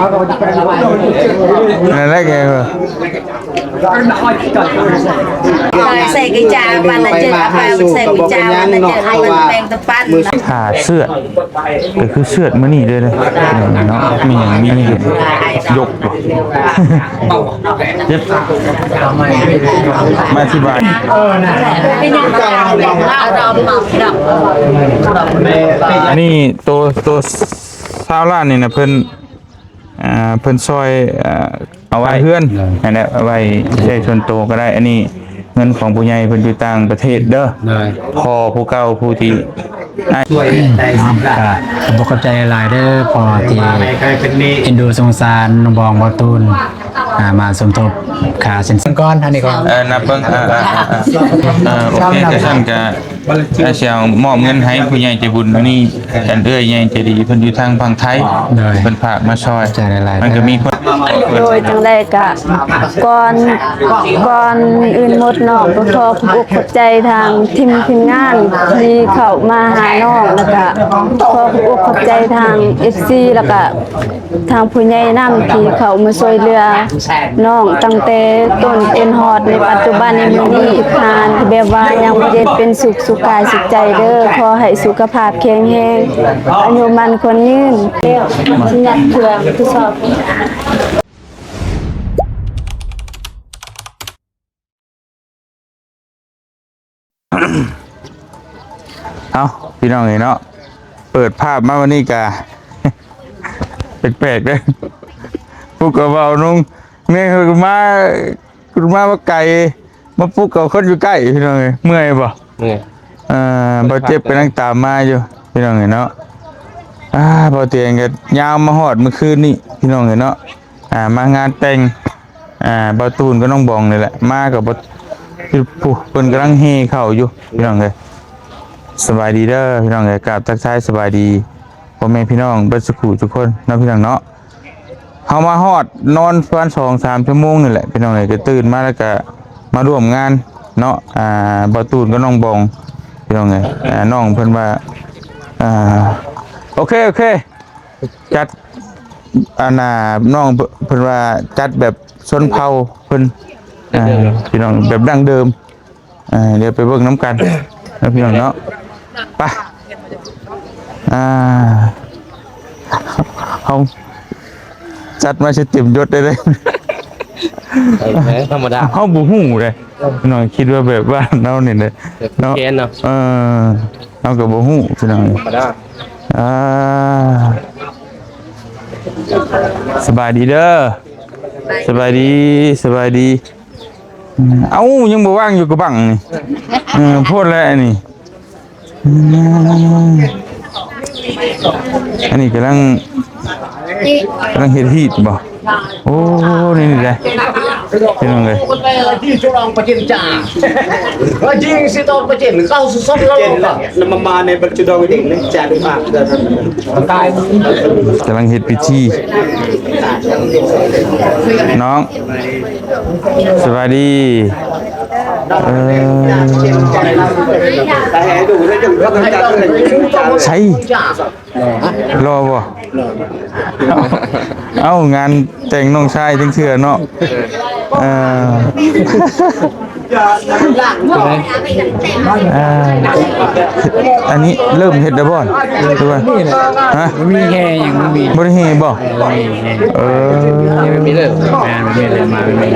นั่นแหละแกเหรอใส่กระจาวันละเจ็ดไปใส่กระจาวันละเจ็ดมันแปลงตะปั้นขาเสื้อก็คือเสื้อมันนี่เลยเนาะมีอย่างมีนี่ยกเย็บมาที่บ้านอันนี้ตัวซาวล้านนี่นะเพิ่นซอยเอาไว้เพื่อนอันนี้เอาไว้ใช้ส่วนตัวก็ได้อันนี้เงินของผู้ใหญ่เพิ่นอยู่ต่างประเทศเด้อพอผู้เก่าผู้ที่ช่วยได้สิบล้านผมขอบใจหลายเด้อพอที่เอ็นดูสงสารน้องบองบอตูนมาสมทบขาเส้นก้อนท่านนี้ก่อนนับเบิ่งโอเคแต่ท่านก็เสียมอบเงินให้ผู้ใหญ่ใจบุญนี่อันเอื้อยใหญ่ใจดีเพิ่นอยู่ทางฝั่งไทยเพิ่นฝากมาช่วยมันก็มีคนโดยจังได๋ก็ก่อนอื่นหมดน้องก็ขอขอบคุณใจทางทีมงานที่เข้ามาหาน้องแล้วก็ขอขอบใจทาง FC แล้วก็ทางผู้ใหญ่นำที่เข้ามาช่วยเหลือน้องตั้งแต่ต้นจนฮอดในปัจจุบันในมื้อนี้ทานแบบว่ายังบ่ได้เป็นสุขกายสุขใจเด้อขอให้สุขภาพแข็งแรงอายุมันคนยืนสิอยากเพื่อทดสอบเอาพี่น้องเนาะเปิดภาพมาวันนี้กะแปลกๆเลยพวกกระเบานุ่งเมียคุณมาว่าไก่มาปลุกกับคนอยู่ใกล้พี่น้องเมื่อยบ่บ่เจ็บไปนั่งตามมาอยู่พี่น้องเนาะบ่เตียงกันยาวมาฮอดเมื่อคืนนี้พี่น้องเนาะมางานแต่งบ่ตูนก็น้องบองนี่แหละมากับบ่ผู้เพิ่นกำลังเฮเข้าอยู่พี่น้องเอ้ยสบายดีเด้อพี่น้องเอ้ยกราบทักทายสบายดีพ่อแม่พี่น้องเบิดสุขทุกคนเนาะพี่น้องเนาะเฮามาฮอดนอนประมาณ 2-3 ชั่วโมงนี่แหละพี่น้องเอ้ยก็ตื่นมาแล้วก็มาร่วมงานเนาะบ่ตูนก็น้องบองพี่น้องเอ้ยน้องเพิ่นว่าโอเคจัดน้องเพิ่นว่าจัดแบบชนเผ่าเพิ่นพี่น้องแบบดั้งเดิมเดี๋ยวไปเบิ่งน้ำกันนะพี่น้องเนาะไปเขาจัดมาจะเต็มยศได้เลยธรรมดาเขาบุหูเลยพี่น้องคิดว่าแบบว่าเราเนี่ยเลยเนาะเนาะเรากับบุหูพี่น้องธรรมดาสบายดีเด้อสบายดีเอ้ายังบ่ว่างอยู่กับบังนี่พูดแล้วนี่อันนี้กำลังเฮ็ดฮีทบ่โอ้นี่เลยพี่น้องเลยที่ชุลองประจินจ่าจริงสิตอนประจินเข้าสุดแล้วน้ำมาในปัจจุบันนี้นี่จ่าดูมากกำลังเฮ็ดพิธีน้องสวัสดีใช่รอบ่เอ้างานแต่งน้องชายทั้งเถื่อเนาะอันนี้เริ่มเฮ็ดได้บ่ดูว่าฮะมีแค่อย่างมันมีบ่ได้เฮ็ดบ่ไม่มีเลยมันมีเลยมาไม่มี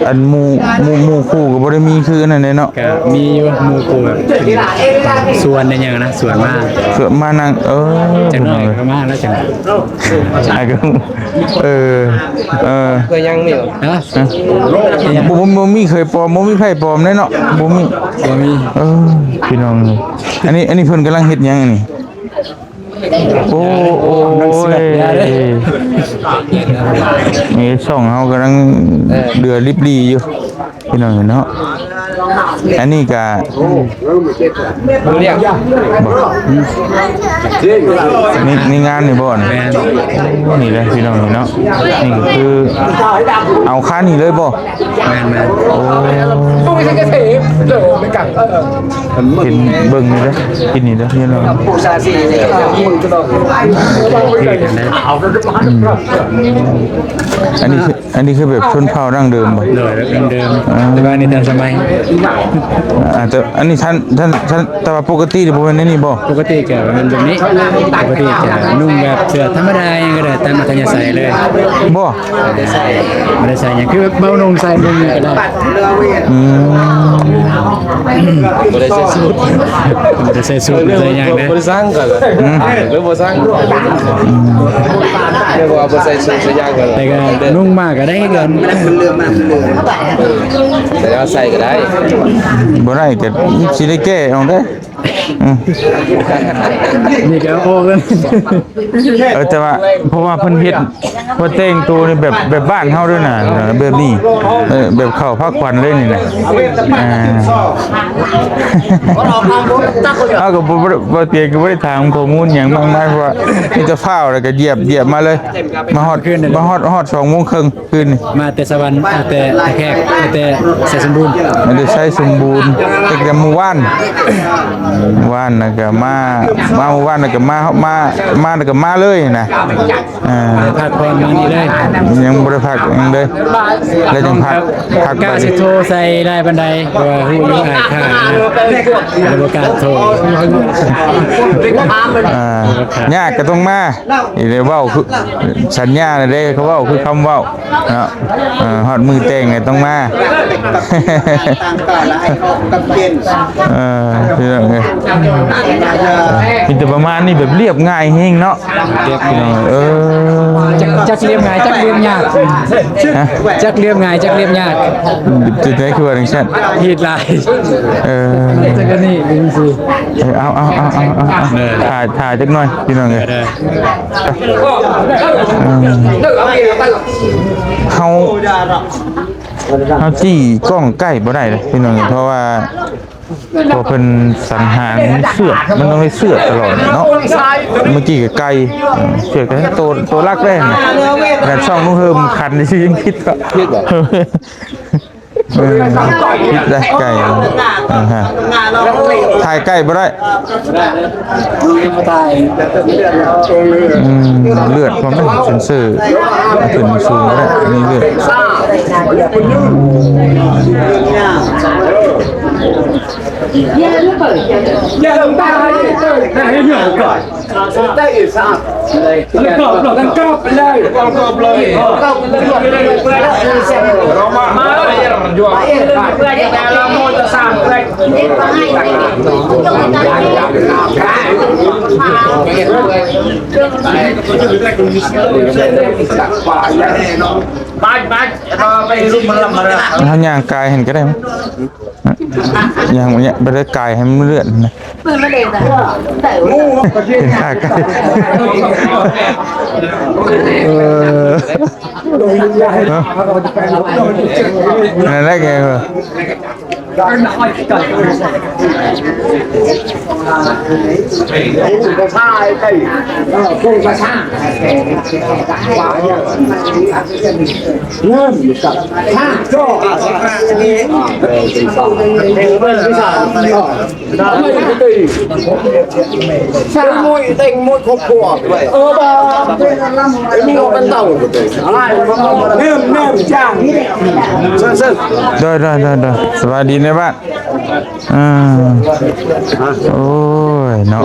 อันหมู่คู่ก็บ่ได้มีคือนั่นเนาะมีอยู่หมู่คู่แบบส่วนในอย่างนะส่วนมากมานั่งจังหน่อยก็มากแล้วจังก็ก็ยังมีบ่มีเคยปลอมบ่มีไผปลอมเนาะบ่มีพี่น้องอันนี้เพิ่นกำลังเฮ็ดหยังนี่โอ้ยนี่ช่องเฮากำลังเดือดริบรี่อยู่พี่น้องเนาะ อันนี้ก็ เรียก นี่งานนี่บ่นี่นี่เลยพี่น้องนี่เนาะนี่ก็คือเอาค่านี่เลยบ่ แม่น โอ้ ตู้ไม่ใช่กระเทียมเดี๋ยวไม่กัดกินเบิ่งนี่เด้อกินนี่เด้อพี่น้อง ผู้ชายสี่มึงก็ต้องเอาไปมา อันนี้คือแบบชนเผ่าดั้งเดิมบ่ เลยเดิมแต่ว่านี่ทันสมัย แต่อันนี้ท่านแต่ว่าปกตินี่บ่แม่นในนี่บ่ ปกติแกมันแบบนี้ปกติจะนุ่งแบบเสื้อธรรมดาอย่างก็ได้ตามอัธยาศัยเลย บ่ ไม่ได้ใส่อย่างคือเบานุ่งใส่นุ่งก็ได้ ไม่ได้ใส่สูท มันจะใส่สูทใส่อย่างเด้ ไม่ได้สร้างกันเลยหรือบ่สร้างเรียกว่าบ่ใส่สูทใส่ยางกัน แต่ก็นุ่งมากก็ได้เกิน แต่ว่าใส่ก็ได้ บ่ได้ก็สิได้แก้เอาเด้อ นี่ก็โอ้กัน แต่ว่าเพราะว่าเพิ่นเฮ็ดว่าแต่งตัวนี่แบบบ้านเฮาด้วยน่ะแบบนี้แบบเข้าพักผ่อนเลยนี่น่ะเอาก็บ่เตียก็บ่ได้ถามข้อมูลหยังมากมายเพราะว่ามีแต่ฟ้าวแล้วก็เหยียบมาเลยมาฮอด2:30 นคืนนี่ มาแต่สวรรค์แต่แขกแต่ใส่สมบูรณ์ ไม่ได้ใช้สมบูรณ์แต่มื้อวานน่ะก็มาเมื่อวานน่ะก็มาแล้วก็มาเลยนะพักผ่อนมานี่เลย ยังบ่ได้พักยังเลยแล้วจังพัก กาสิโทรใส่ได้บันไดเพราะว่าฮู้อยู่อายค่าแล้วบ่กล้าโทร ยากก็ต้องมาอีเลยเว้าคือสัญญาเด้เขาเว้าคือคำเว้าเนาะฮอดมือแต่งก็ต้องมาพี่น้องเอ้ยมีแต่ประมาณนี้แบบเรียบง่ายแฮงเนาะพี่น้องจักเรียบง่ายจักเรียบยากจักเรียบง่ายจักเรียบยาก จุดไหนคือว่าจังซั่น ฮีดหลายจักก็นี่จังซี่เอาถ่ายจักหน่อยพี่น้องเอ้ยเฮาจี้กล้องใกล้บ่ได้เลยพี่น้องเพราะว่าพอเพิ่นสังหารเสือกมันต้องได้เสือกตลอดเนาะเมื่อกี้ก็ไก่เสือกกันตัวรักแรกแต่ช่องนุ่งเฮิมคันที่ยังคิดก็คิดได้ไก่ถ่ายไก่บ่ได้เลือดเพราะมันเซนเซอร์ขึ้นสูงก็ได้นี่เลือดถ้าย่างกายเห็นก็ได้ไหมย่างเนี่ยไปได้กายให้มันเลือดนะปืนมาเด็กแต่งูเห็นขาไก่นั่นได้ไงเหรอเต็งมวยครบครัวด้วยบ้ามีงเป็นเต่าอะไรเนิ่มจ้างซึ่งได้สบายดีในบ้านโอ้ยเนาะ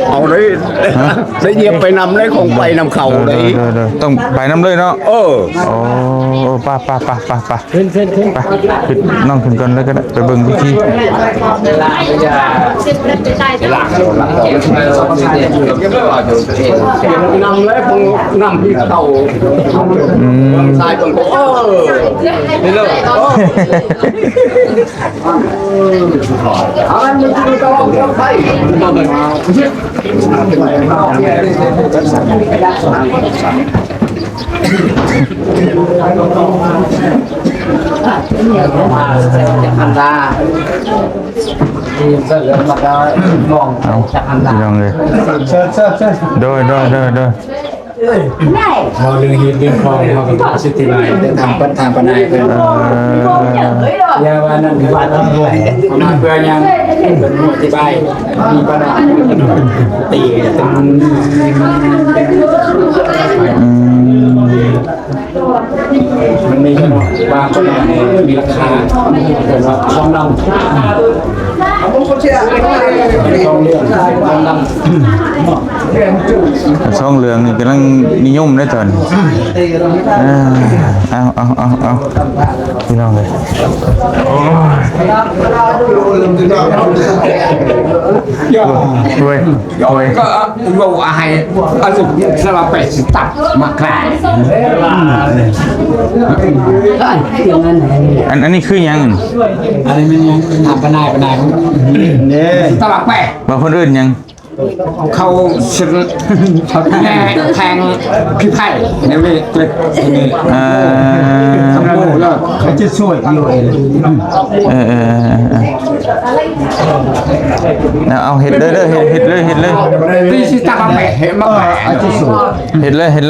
เอาเลยได้เยียบไปนำได้คงไปนำเขาเลยต้องไปน้ำเลยเนาะโอ้ป้าขึ้นน้องขึ้นก่อนแล้วก็ไปเบิ่งพิธีนำแล้วคงนำที่เต่าทรายคนนี่เลยอันนี้คือต้องใช่ อันดาที่เสือมาได้มอง เอาพี่น้องเลยโดย พอเรื่องฮิตเรื่องคลองเขาก็สิทธิบายทางปัญหาปัญหาเป็นยาว่านั่นว่าต้องด้วยมาเพื่อยังเป็นอธิบายมีปัญหาตีเป็น มันมีบางคนมีราคาแต่ว่าช่องนำช่องเรื่องช่องนำ ช่องเหลืองนี่กำลังนิยมได้ตอนเอาพี่น้องเลยโอ้ยก็ว่าอะไรอารมณ์สลับไปสิตับมาแกล้ง อันนี้คือยัง อะไรมันยังทำปัญหาเนี่ย สลับไป บางคนอื่นยัง เขาฉันแง่แทงพี่ไผ่เนี่ยไม่เกิดสมบูรณ์แล้ว เขาจะช่วยอยู่เอง เอาเห็ดเลยเห็ดเลย ที่สิตับมาแปะเห็นมาแปะ เห็ดเลยเห็ด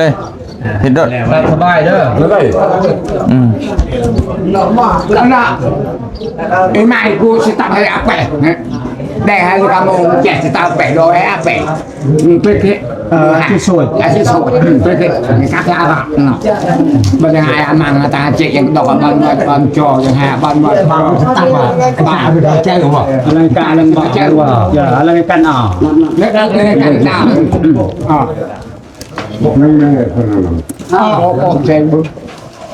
ด้วย สบายเด้อแล้วก็ แล้วนะไอ้นายกูสิตับให้อาแปะได้ให้ลูกมงแจกสิตับแปะโดยอาแปะเพื่อที่สวยที่สวยเพื่อที่การที่อาบักเนาะมันยังไงอามังตาเจ๊ยังดอกบอลจอยังไงบอลตับบ้าไปแจ้งหรือเปล่า อะไรกันอะไรบอกแจ้งว่าอย่าอะไรกันอ่ะ เล่นกันหน้าอ๋อเจ๊บุ๊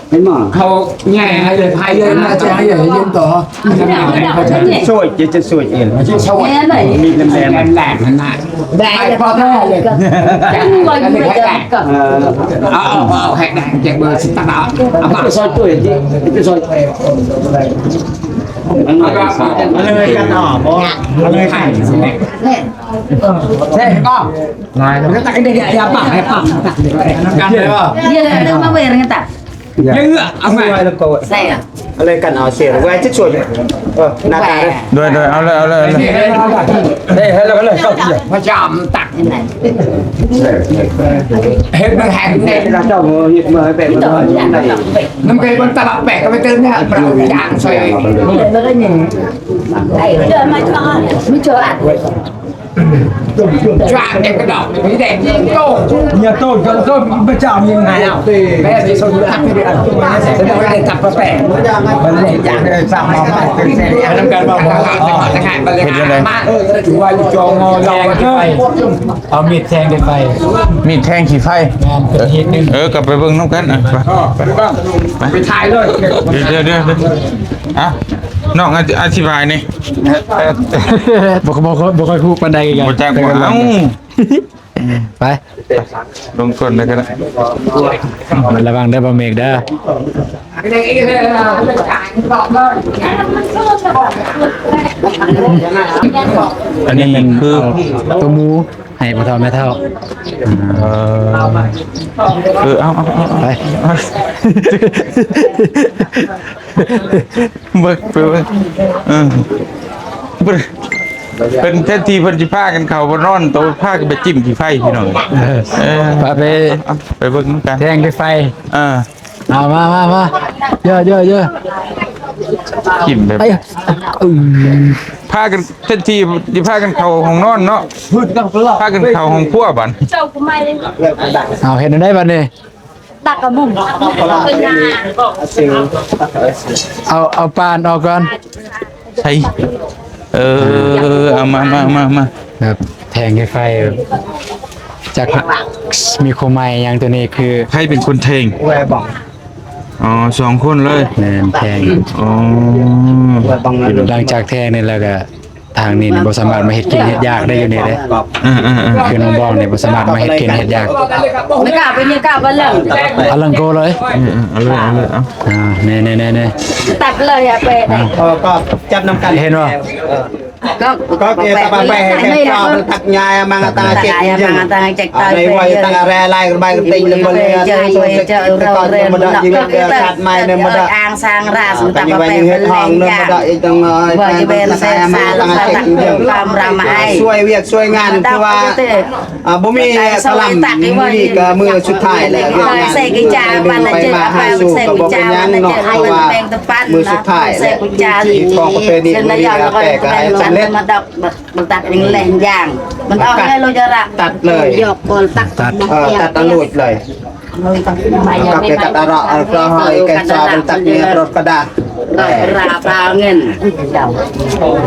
เป็นหมอเขาแง่ให้เลยพายเลยนะจะให้ยืนต่อเขาจะ ช่วยจะช่วยเอง จะช่วยมีแหลมแหลมนั่นน่ะได้พอได้เลยแหลมเอาแหกแดงแจกเบอร์สิตาเอามาซอยตัวจริงไปซอยอะไรกันอ่ะบอกอะไรกัน ใช่ก็นายก็ตักได้ยาปากให้ปากกันเลยว่า Dia ada apa yang ngetak? เยอะเอาไป Saya. อะไรกันอ่ะเสียไว้จะช่วยหน้าตาเลย ด้วยเอาเลย ได้ให้เราเลยเข้าที่ พระจามตักเห็นมันแหงเนี่ย เราเจ้ามือหยิบมือให้เป็นมัน น้ำเกลือมันตลับแปะก็ไปเติมเนี่ยเรายางใส่ Dia makanya. Dia macam ni corak. ช่างเด็กกระดอกมีเด็กโต เนี่ยโต้ก็ประจำยังไงอ่ะ แม่ที่สนทักที่เดียวจะได้ได้จับแปะมันเลยยางได้สร้างมาเป็นเส้นน้ำกันมาบอกทหารบริหารมาถือว่าจองงอแรงไปเอามีดแทงไป มีแทงขี่ไฟ งานเป็นทีนึง กลับไปเบิ่งน้ำกันไปถ่ายเลย เดี๋ยวอ่ะน้องอธิบายนี่ บอกค่อยพูดปันใดกัน บ่จักว่าเอ้า ไป ลงก่อนเลยก็ได้ มันระวังได้บะเมกได้ เด็กเลยจ่ายบอกเลย อันนี้คือ ตัวมูให้พอเท่าแม่เท่า เอาไป เบิกไปเบิกเป็นแท้ทีเพิ่นสิพากันเข้าบ่นอนโตพากันไปจิ้มขี้ไฟพี่น้องไปเบิ่งกัน แทงด้วยไฟ À. มาเยอะจิ้มแบบพากันแท้ทีสิพากันเข้าห้องนอนเนาะพากันเข้าห้องครัวบัด Châu của mày đi. เอาเห็นได้บัดนี้ Đặt ở bụng. Ở nhà. เอาปานออกก่อน ใช่เอามาแบบแทงด้วยไฟจากมีโคไมยังตัวนี้คือ ใครเป็นคนแทงอ๋อ2คนเลย แนนแทง อ๋อ หลังจากแทงนี่แล้วก็ทางนี้นี่บ่สามารถมาเฮ็ดกินเฮ็ดยากได้อยู่นี่เด้คือน้องบองนี่บ่สามารถมาเฮ็ดกินเฮ็ดยาก Nó cả bên nhà cả bên lần. เอาลังโกเลย เอาเลยเอา เน่ Tập lời hả bệ này. ก็จับน้ำกันเห็นบ่ ก็เกตบาไปแค่ชอบตักยายมังตาเจ็กยังในวัยตั้งอะไรไล่กันไปกันติงเลยมันเลยเจอเราเรียนมันยิงชัดไม่เนี่ยมันอ่างสร้างราสตักไปยิงเฮ็ดทองเนี่ยมันได้จังว่าจะเป็นแซ่มาตั้งเจ็กยังความรำให้ช่วยเวียกช่วยงานคือว่าบ่มีสลัมมีก็มือสุดท้ายแล้วใส่กิจาปันเจอไปใส่กิจาปันเจอให้มันแบ่งตะปันมือสุดท้ายใส่กิจาที่กองประเพณีมันแต่ก็ให้สำเร็จมาดับมันตัดอย่างแรงย่างมันเอาให้เราจะรักตัดเลยยกคนตัดตัดตะลุดเลยกับกัดระก็ให้แกชอบมันตัดเนี่ยรถกระดาษราปลาเงิน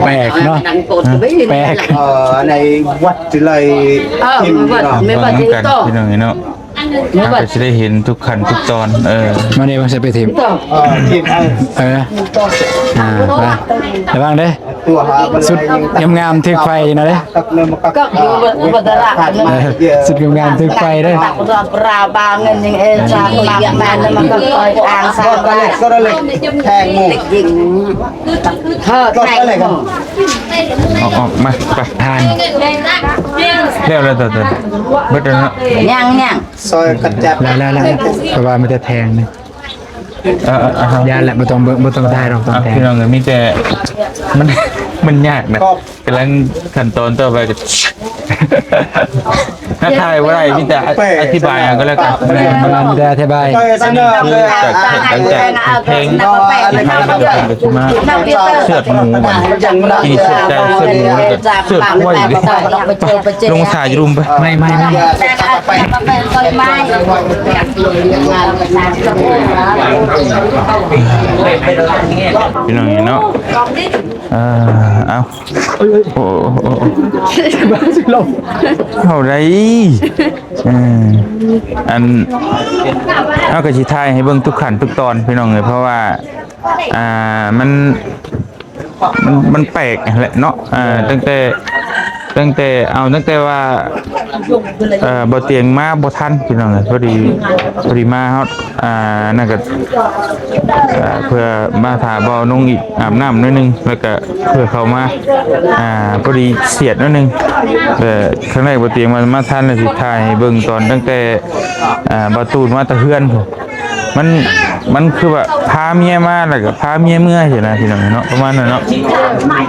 แปลกเนาะแปลก ในวัดที่เลยทิม ไม่ว่าจะโตพี่น้องเนาะอาจจะได้เห็นทุกขั้นทุกตอนมาเนี่ยมันจะไปทีม ทิม ระวังเด้สุดงามๆทึกไฟนะเด้ก็อยู่บนตลาดสุดงามๆทึกไฟเด้ ตักปลาบางเงินยังเอชาบางแบนแล้วมันก็คอยอ่างสร้างก็เลยแทงงูยิงแทงงูออกมาไปทานเร็วเลยต่อเบิดแล้วเนาะย่างซอยกระจับแล้วเพราะว่ามันจะแทงนะยาแหละไม่ต้องได้หรอกต้องแทงพี่น้องมีแต่มันยากนะกำลังขั้นตอนต่อไปก็ถ้าทายว่าไรมีแต่อธิบายก็แล้วกันมันจะอธิบายจากเพลงที่ทายมาเดี๋ยวมาเชือดหมูมันกินเชือดใจเชือดหมูแล้วก็เชือดกล้วยลงสายรุมไปไม่พี่น้องเนาะเอาโอ้บ้าสิลมเอาไรอันเอากระชิทายให้เบิ่งทุกขั้นทุกตอนพี่น้องเลยเพราะว่ามันแปลกแหละเนาะตั้งแต่ว่าบ่เตียงมาบ่ทันพี่น้องเลยพอดีมาเฮานั่นก็เพื่อมาถาบ่นุ่งอีกอาบน้ำนิดนึงแล้วก็เพื่อเข้ามาพอดีเสียดนิดนึงแต่ครั้งแรกบ่เตียงมาทันเลยสิถ่ายเบิ่งตอนตั้งแต่บ่ตูนมาตะเฮือนมันคือแบบพาเมียมาแล้วก็พาเมียเมื่อใช่นะพี่น้องเนาะประมาณนั้นเนาะ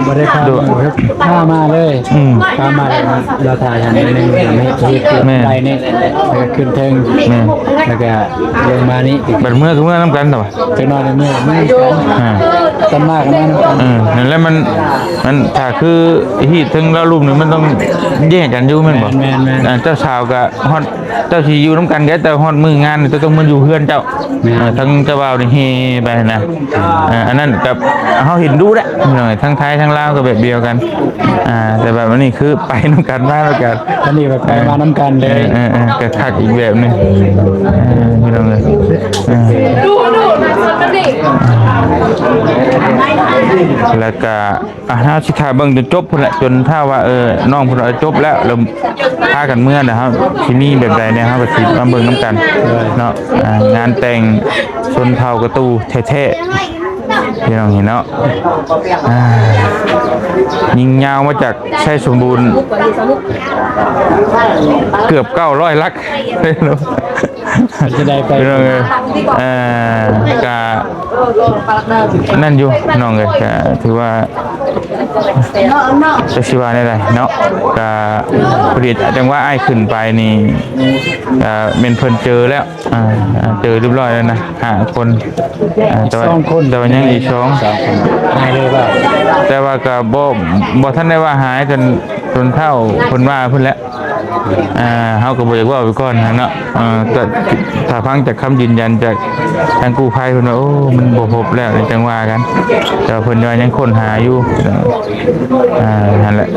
บ่ได้พามาเลยพามาเราถ่ายทันนึงไม่ได้นี่แล้วก็ขึ้นเทิงแล้วก็ลงมานี่บัดเมื่อคือเมื่อน้ำกันต่อจะนอนในเมื่อต้นมากกันนั่นแหละมันถ้าคือที่ถึงแล้วรูปนึงมันต้องแยกกันอยู่แม่นบ่เจ้าสาวกับฮอดเจ้าสิอยู่น้ำกันแต่ฮอดมืองานจะต้องมันอยู่เพื่อนเจ้าทั้งเจ้าบ่าวนี่เฮไปนะอันนั้นกับเขาเห็นดูแหละทั้งไทยทั้งลาวก็แบบเดียวกันแต่แบบนี้คือไปน้ำกันมากแล้วกันอันนี้แบบไปมาน้ำกันเลยก็คักอีกแบบนึงไม่ต้องเลยแล้วก็ถ้าชิคาเบิ้งจนจบพุ่นแหละจนถ้าว่าน้องพุ่นจบแล้วเราพากันเมื่อนะครับที่นี่แบบใดเนี่ยครับก็สิมาเบิ้งน้ำกันเนาะงานแต่งชนเผ่ากระตูแท้ๆพี่น้องเห็นเนาะยิงยาวมาจากใช้สมบูรณ์เกือบ900 ลักจะได้ไปเลยกะนั่นอยู่น้องเลยกะถือว่าจะชิวาได้ไรเนาะกะผลิตจังว่าไอ้ขึ้นไปนี่เมนเพิ่นเจอแล้วเจอเรียบร้อยแล้วนะ5 คนแต่ว่ายังอีก2หายเลยป่ะแต่ว่าก็บ่ท่านได้ว่าหายจนเท่าคนว่าเพิ่นแล้วเฮาก็บ่อยากว่าไปก่อนเนาะแต่ถ้าฟังจากคำยืนยันจากทางกู้ภัยเพิ่นว่าโอ้มันบ่พบแล้วจังว่ากันแต่เพิ่นว่ายังค้นหาอยู่นั่นแหละ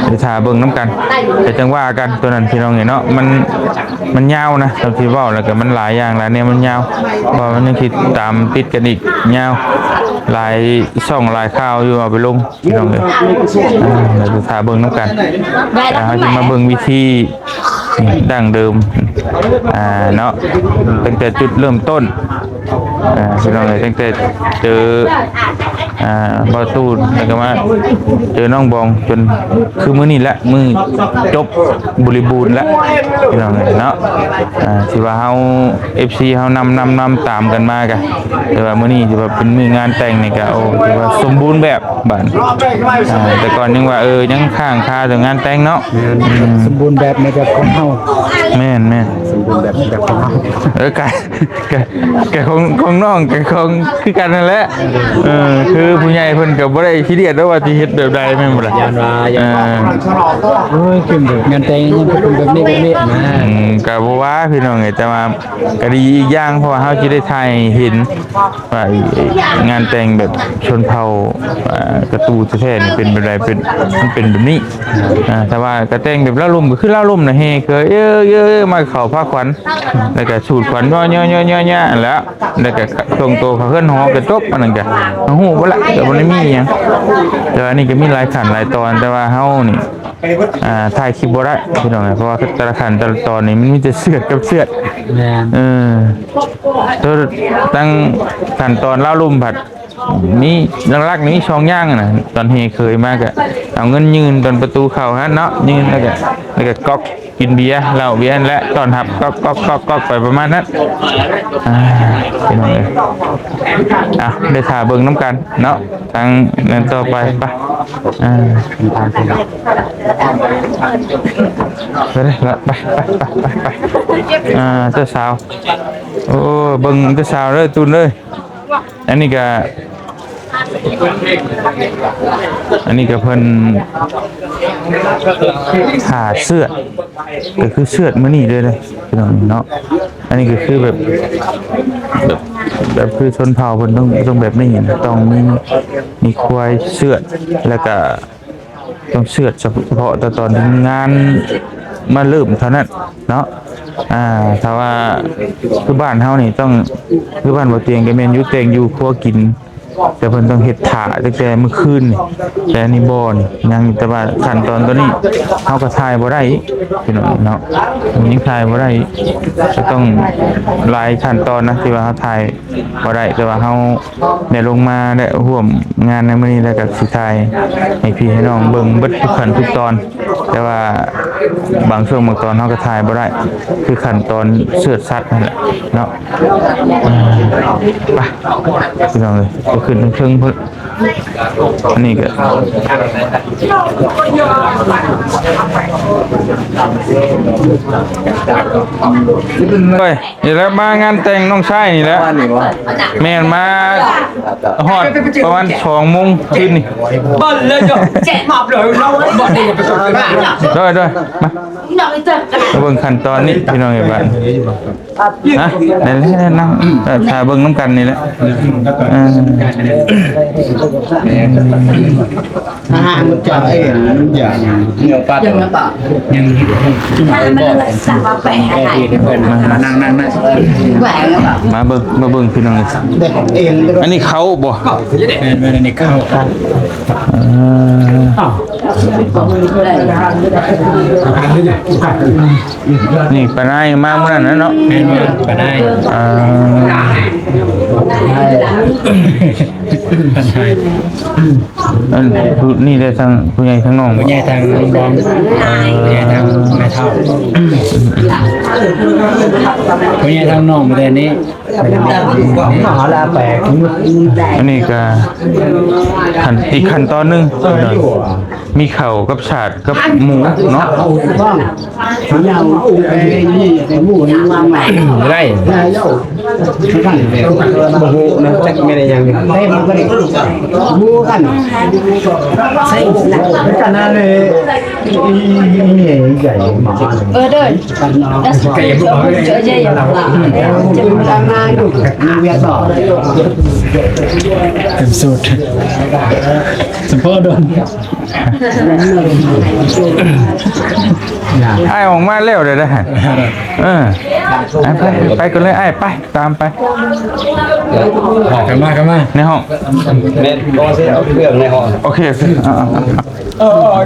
แต่ถ้าเบิ่งน้ำกันแต่จังว่ากันตัวนั้นพี่น้องเนาะมันยาวนะตามที่เว้าแล้วก็มันหลายอย่างหลายแนวมันยาวเพราะมันยังคิดตามติดกันอีกยาวหลายช่องหลายข่าวอยู่เอาไปลงพี่น้องเลยเราจะถาเบิ่งน้ำกันเราจะมาเบิ่งวิธีดั้งเดิมเนาะตั้งแต่จุดเริ่มต้น พี่น้องเลยตั้งแต่เจอบ่ตูนแล้วก็มาเจอน้องบองจนคือมื้อนี้แหละมื้อจบบริบูรณ์แล้วพี่น้องเลยเนาะที่ว่าเฮา FC เฮานำตามกันมากะแต่ว่ามื้อนี้ที่ว่าเป็นมื้องานแต่งนี่ก็โอ้ถือว่าสมบูรณ์แบบบัดแต่ก่อนยังว่ายังข้างคาแต่งานแต่งเนาะ สมบูรณ์แบบในแบบของเฮา แม่นสมบูรณ์แบบของเฮาของน้องของคือกันนั่นแหละคือผู้ใหญ่เพิ่นก็บ่ได้คิดเรียดว่าสิเฮ็ดแบบใดแม่นบ่ล่ะโอ้ยขึ้นแบบงานแต่งยังเป็นแบบนี้นะ ก็บ่ว่าพี่น้องแต่ว่าก็ดีอีกอย่างเพราะว่าเฮาสิได้ถ่ายเห็นว่างานแต่งแบบชนเผ่ากระตูแท้ๆนี่เป็นแบบใดมันเป็นแบบนี้แต่ว่ากระแต่งแบบล่าลมก็คือล่าลมน่ะเฮเคยมาเข้าผ้าขวัญแล้วก็สูดขวัญย่อๆๆๆแล้วก็ส่งตัวเขาขึ้นหอกระจบอันนั้นก็ฮู้บ่ล่ะก็บ่ได้มีหยังแต่ว่านี่ก็มีหลายขั้นหลายตอนแต่ว่าเฮานี่ถ่ายคลิปบ่ได้พี่น้องเพราะว่าแต่ละขั้นแต่ละตอนนี่มันมีแต่เสือดกับเสือดตัวตั้งขั้นตอนเล่าลุ่มผัดนี่ลักๆนี้ช่องย่างน่ะตอนเฮเคยมากอะเอาเงินยืนตอนประตูเข้าฮะเนาะยืนแล้วก็ก๊อกกินเบียร์เหล้าเบียร์และตอนหับก๊อกไปประมาณนั้นพี่น้องเลยได้ถ่าเบิ่งน้ำกันเนาะทางนั้นต่อไปไปไปเลยละไปเจ้าสาวโอ้เบิ่งเจ้าสาวเลยตูนเลยอันนี้ก็เพิ่นขาดเสื้อก็คือเสื้อมื้อนี้เลยพี่น้องเนาะอันนี้ก็คือแบบคือชนเผ่าเพิ่นต้องแบบนี้ต้องมีควายเสื้อแล้วก็ต้องเสื้อเฉพาะตอนงานมาเริ่มเท่านั้นเนาะถ้าว่าคือบ้านเฮานี่ต้องคือบ้านบ่เตียงก็แม่นอยู่เตียงอยู่ครัวกินแต่เพิ่นต้องเฮ็ดถ่าตั้งแต่เมื่อคืนนี่แต่นี่บ่นี่ยังแต่ว่าขั้นตอนตัวนี้เฮาก็ถ่ายบ่ได้พี่น้องเนาะยังถ่ายบ่ได้ก็ต้องหลายขั้นตอนนะที่ว่าเฮาถ่ายบ่ได้แต่ว่าเฮาได้ลงมาได้ร่วมงานในมื้อนี้แล้วก็สิถ่ายให้พี่ให้น้องเบิ่งเบิดทุกขั้นทุกตอนแต่ว่าบางช่วงบางตอนเฮาก็ถ่ายบ่ได้คือขั้นตอนเสื้อซัดนั่นแหละเนาะไปพี่น้องเลยก็ขึ้นเครื่องพุ่นอันนี้ก็เฮ้ยนี่แล้วมางานแต่งน้องชายนี่แหละแม่นมาฮอดประมาณ2 โมงคืนนี่บ่เลยจ้ะแจ๊ะมาเลยเราบ่ได้ไปส่งด้วยมาเบิ่งขั้นตอนนี้พี่น้องเอ้ยบ้านนั่นนั่งถ้าเบิ่งน้ำกันนี่แหละมันจะอย่างเนื้อปลายังนั่งมาเบิ่งพี่น้องอันนี้เขาบ่อันนี้เข้านี่ปนายมาเมื่อนั้นเนาะปนายนี่ได้ทั้งผู้ใหญ่ทั้งน้องผู้ใหญ่ทางบองผู้ใหญ่ทางแม่เฒ่าผู้ใหญ่ทางน้องประเด็นนี้หาลาแปลกอันนี้ก็อีกขั้นตอนนึงมีเข่ากับฉาดกับหมูเนาะไรบ่ฮู้นะจักแม่นยังได้มันก็ได้ฮู้กันใช่กันนั่นเลยนี่ใหญ่มาเด้อไก่บ่เจอใหญ่ๆจะมีทางงานอยู่มีเวียต่อเป็นสูตรสมโพธิ์โดนไอ้ออกมาเร็วเลยนะไปกันเลยไอ้ไปตามไปกันมาในห้องเม็ดก็เสียเครื่องในห้องโอเค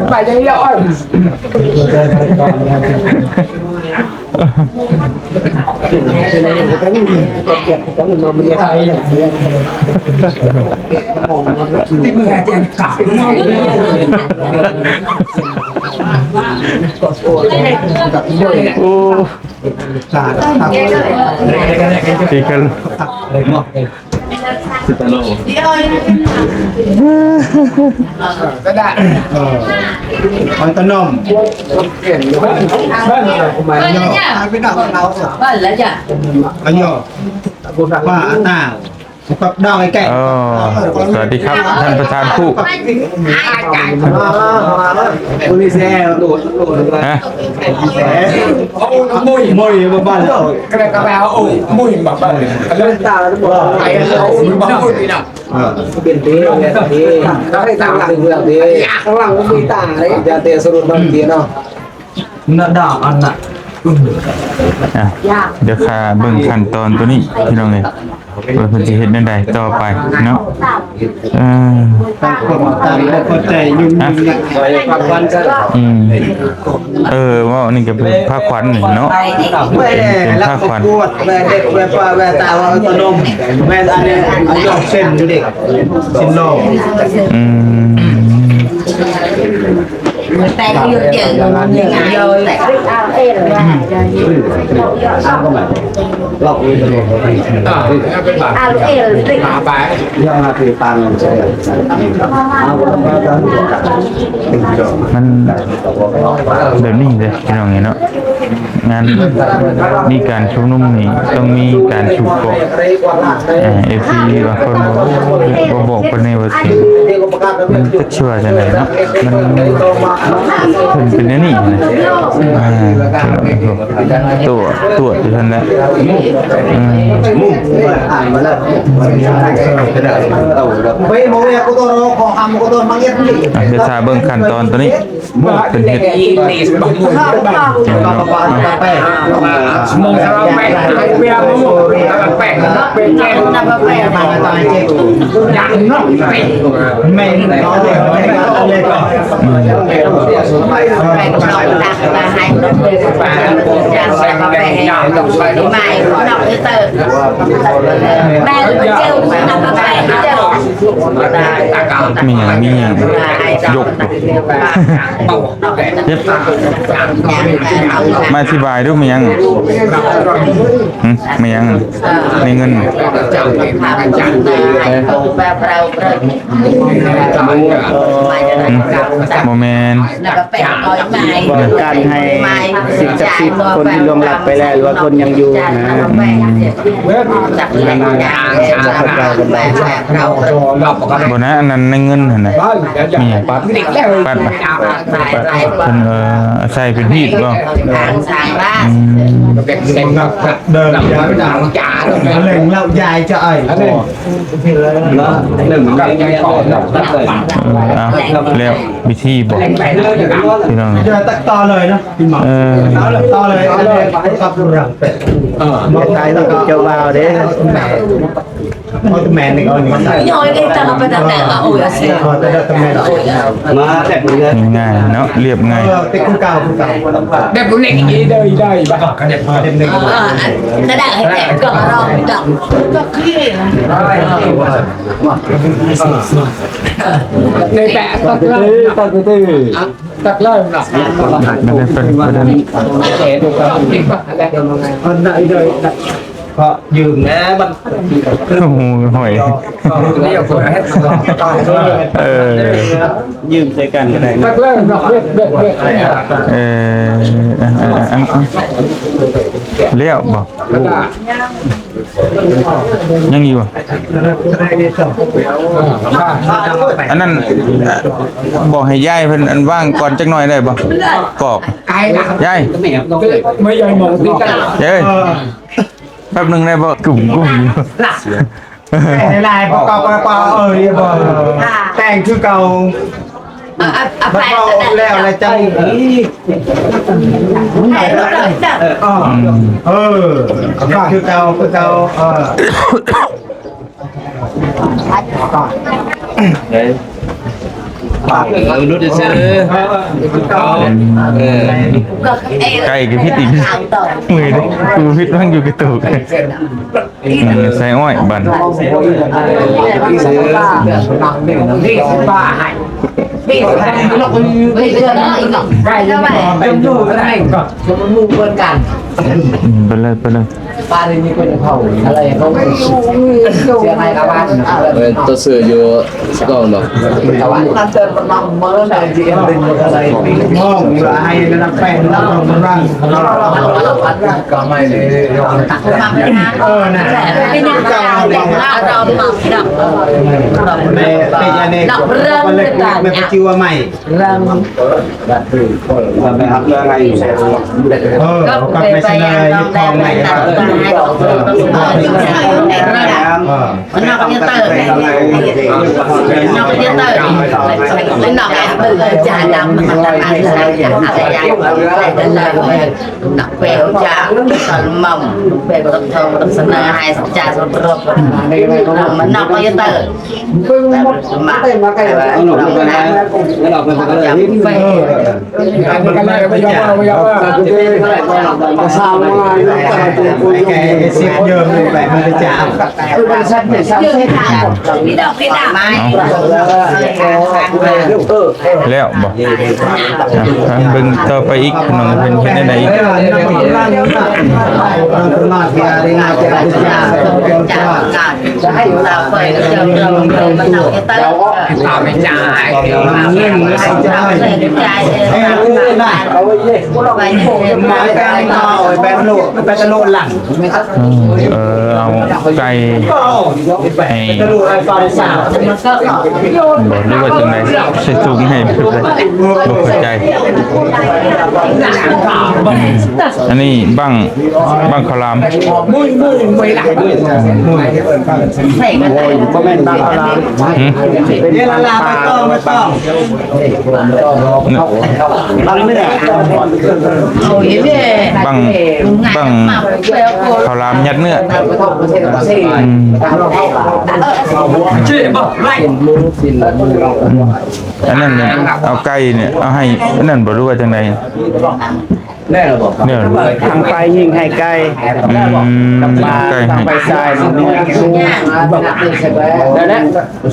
ไปยังเยอะ ที่มือเตียนกลับ โอ้ที่กัน ก็ได้ มันตะนม บ้านแล้วจ้ะ อันยอว่าตาปักดาวไอ้แก่ อ๋อสวัสดีครับท่านประธานผู้ คุณนี่แซ่โดด ฮะ มุ้ย มวยมาบ้านแล้ว ก็เลยก็ไปเอามุ้ยแบบเรื่องตาแล้วบอกไอ้เรามุ้ยนี่นะเปลี่ยนตีเนี่ยตีต้องให้ตามหลังเรื่องตีข้างหลังก็มีตาเลยจะเตะสรุปมันตีเนาะน่าด่าอันน่ะ อ่ะเดี๋ยวค่ะเบิ่งขั้นตอนตัวนี้พี่น้องเลยว่าเพิ่นสิเฮ็ดแนวใดต่อไปเนาะต่างคนต่างเข้าใจยุ่งความวันจะ ว่านี่ก็เป็นผ้าขวัญนี่เนาะ แม่รักปวดแม่เด็กแม่ป้าแม่ตาว่าตะนมแม่อันนี้อายุเส้นอยู่เด็กเส้นโล แต่ก็อยู่เจ๋งยังไงแต่เราอุ้ยตะนม ลูกเอ๋ย มาไป ยังมาถือตังค์ใช่ มันแบบนี้เลยพี่น้องเนาะงานมีการชุมนุมนี่ต้องมีการชุมเกาะFC บางคนบอกเป็นในว่าสิมันจะช่วยจังไดเนาะมันเป็นแนวนี้นะตัวอยู่ท่านแหละ อ่านมาแล้วเฮ้ยโมเยกูตัวขอคำกูตัวมังเย็ดนี่ เดี๋ยวถ้าเบิ่งขั้นตอนตัวนี้เป็นเฮ็ด ตีบังมุ้ย ไป มองเราไปเวียมุ้ยแปะเป็นแย่ นับไป มาตายเจ็บ ยังนอกไป ไม่เอาเลยเอาเลยก่อน ไปก็ตักมาให้รถเลยไปจะใส่มาไปให้ใหม่นอกเตอร์แม่เจ้านำมาไปเจ้า มีอย่างยกเฮ็ดมาอธิบายดูมีหยังมีหยังในเงิน แบบเราโมเมนต์ แล้วก็เป็นร้อยไม้ การให้สิ่งศักดิ์สิทธิ์คนที่ล่วงลับไปแล้วหรือว่าคนยังอยู่นะ จับเลยแบบเรา บ่นะอันนั้นในเงินหั่นน่ะมีหยังปัดปัดเพิ่นใส่เป็นฮีดบ่ ทางสางราช เดินยาวหนังจ่าเล่งเล่ายายจะไอ้หนึ่งกับยายก่อนแล้ววิธีบอกพี่น้อง จะตักต่อเลยนะพี่หมอต่อเลยครับหลังเป็ดบอกใจแล้วก็เจ้าบ่าวเด้เอาตัวแมนหนึ่งเอาหนึ่ง ย่อยไอ้จังไปแต่ละโอ้ยสิ เอาแต่ตัวแมนมาแต่เพื่อน ง่ายเนาะเรียบง่าย ติ๊กคู่เก่าคู่เก่า เด็กเล็กอีได้บ้างกันเด็ก เต็มหนึ่ง จะได้ให้แต่ก็รอจับก็ขี้ ในแปะตักเลยตักเลยตักเลยนะ มันเป็นประเด็น คนไหนเลยเพราะยืมนะมัน โอ้โหห่วยยืมใส่กันก็ได้ ตักเลยนะเลี้ยวบอกยังอยู่อันนั้นบอกให้ย่ายเพิ่นอันว่างก่อนจักหน่อยได้บ่กอก ไอ้นะ ย่าย ไม่ยอมมองที่กัน เอ้ยแป๊บนึงได้บ่กลุ่มอยู่ ลายประกอบแต่งคือเก่า แปลก แล้วอะไรใจคือเก่าคือเก่า รู้จะซื้อไก่กับพิษอีกมือดิกูพิษมั่งอยู่กระตุกใส่อ้อยบัน ซื้อ นี่บ้าให้นี่เรื่องอะไรก่อนไปแล้วไปดูอะไรก่อนจะมันมุ่งเพื่อนกัน ไปเลยไปเลย บ้านนี้คนเขาอะไรเขาเสียงอะไรกับบ้าน ตัวซื้ออยู่สกองดอก แต่ว่าการเดินมันลำเมื่อไหร่ที่เป็นอะไร มองให้นักแป้งนักมันร่าง ก็ไม่ได้ยอมตัด น่ะ เป็นยังไงเราหมักดับ เป็นยังไงมันเล็กไม่เป็นจิวใหม่ เรื่อง ไปครับเรื่องอะไรก็ไปเสนอยึดทองใหม่ครับ มันนอกจะเติร์นอกจะเติร์นนอกจะดำมันอะไรอะไรนอกเปลวจะตอนมั่มเปลวต้องทองต้องเสนอให้สัจจะสมรบมันนอกจะเติร์นมาเราเป็นคนจะไปกันเลยไปยอมไปยอม สาวมาแกเสียเยอะเลยแบบมันจะ คือมันชัดเนี่ยชัดเส้น มีดอกไม้ แล้วบอกเบิ่งต่อไปอีกขนมเป็นเห็นได้อีก มาเทียรีนาเจริญจ้า จะให้เราเปิดเจอเรามันนอกจะเติร์น ตาไม่จ่าย เรื่องไม่ใช่ใจไอ้ลูกน่ะเอาไว้เลยไม้แป้งต่อแป้งโลแป้งโลหลัง เอาไก่ให้ จะดูไอ้ฟาริสา มันก็ บอกหรือว่าจังไดใส่ถุงให้บ่เข้าใจอันนี้บังข้าวหลาม มุ้ยไม่หลัก ใส่กันเลย ก็แม่นบ้าอะไรเนี่ยลาไปต้องไม่ต้องเราไม่ได้ โอ้ยเนี่ย บังข้าวหลามยัดเนื้อ ชื่อบอกไร อันนั้นเนี่ยเอาไก่เนี่ยเอาให้อันนั้นบ่รู้ว่าจังได แน่หรอบอก เนี่ย ทางไปยิงให้ไกล มาไก่ให้ ไปทรายมันนี่ แล้วนะ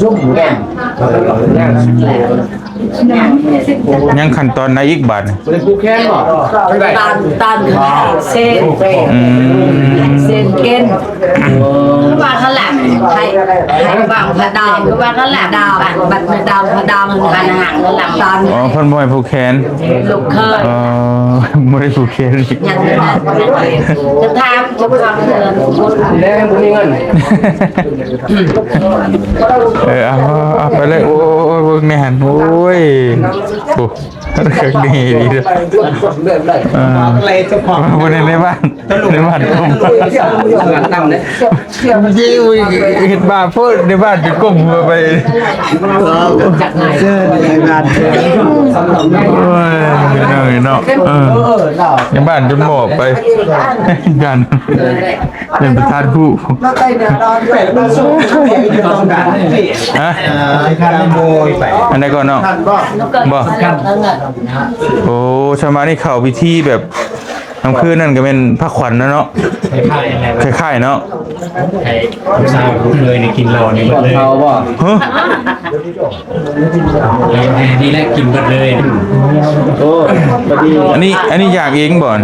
ซุ่มหมูแดง ยังขั้นตอนไหนอีกบาด เป็นผู้แค้นหรอ ตันเส้นเส้นเกนว่าเขาแหลมให้บางพระดามก็ว่าเขาแหลมบัดพระดามกันห่างเขาแหลมตัน อ๋อเพิ่นบ่ให้ผู้แขน ลูกเคย อ๋อบ่ได้ผู้แขนอีก ยังจะทำจะทำเดิน แล้วมึงมีเงิน เอาไปเลยโอ้ยพวกนี้หันโอ้ยโอ้เครื่องดีดีเลย เลยเจ้าของ วันในบ้านในบ้านก้ม ตั้งเลย ยี่เห็นบ้านพูดในบ้านจะก้มไป เจอในงาน โอ้ยเนาะในบ้านจะหมอบไปกันเป็นประธานผู้ฮะ ขโมยไป อันไหนก่อนเนาะบ่โอ้ชาวมานี่เข้าพิธีแบบน้ำคืนนั่นก็เป็นพระขวัญนะเนาะคล้ายๆเนาะ ชาวพุทธเลยในกินเราเนี่ยหมดเลย เขาบ่ ฮะ นี่แหละกินหมดเลย โอ้พอดี อันนี้อยากเองบ่อน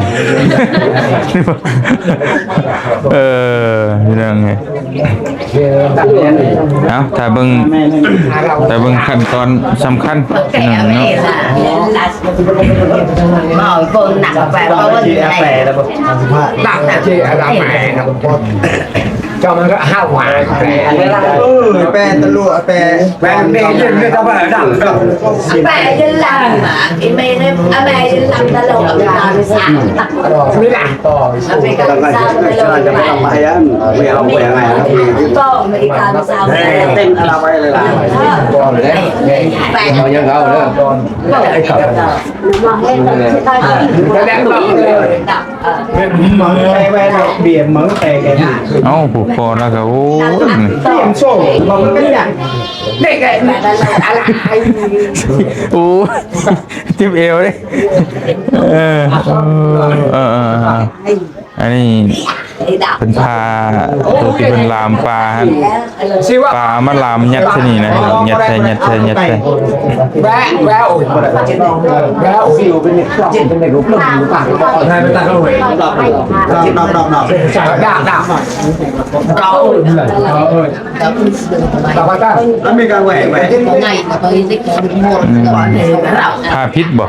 เรื่องไงเอาแต่เบิ่งขั้นตอนสำคัญ แก่ไม่ เนาะ ละหมอปนหนักแบบเพราะว่าอะไร ตั้งเจ๊อะไรแม่นะเจ้ามันก็ห้าวหวานแปล แปรตะลุแปร แปลเด็กยังไม่ต้องไปดัง แม่ยืนหลังอีเมย์เนี่ยแม่ยืนหลังตลกกับตาสามตัก ไม่หลังต่อ อเมริกันสามตลก จะไม่ต้องไปยันไม่เอาไปยังไง ก็อเมริกันสาม เต้นอะไรไปเลยล่ะ แปด เขายังเขาเลย แล้วก็ mỡ tay về nó biển mỡ tay cái เอ้าผูกคอแล้วก็โอ้ย tiệm sổ mà nó cái nhạc เด็กอะไร โอ้ยจิ้มเอวเลยอันนี้เป็นพาตัวที่เป็นลามปลาฮะ สิว่า ปลามาลามยัดที่นี่นะยัดใส่ แววสิวเป็นเด็กเป็นเด็กรู้ปาก ใช่ไปตั้งเข้าไว้ đọc nó mới càng quẻ quẻ พาพิษบ่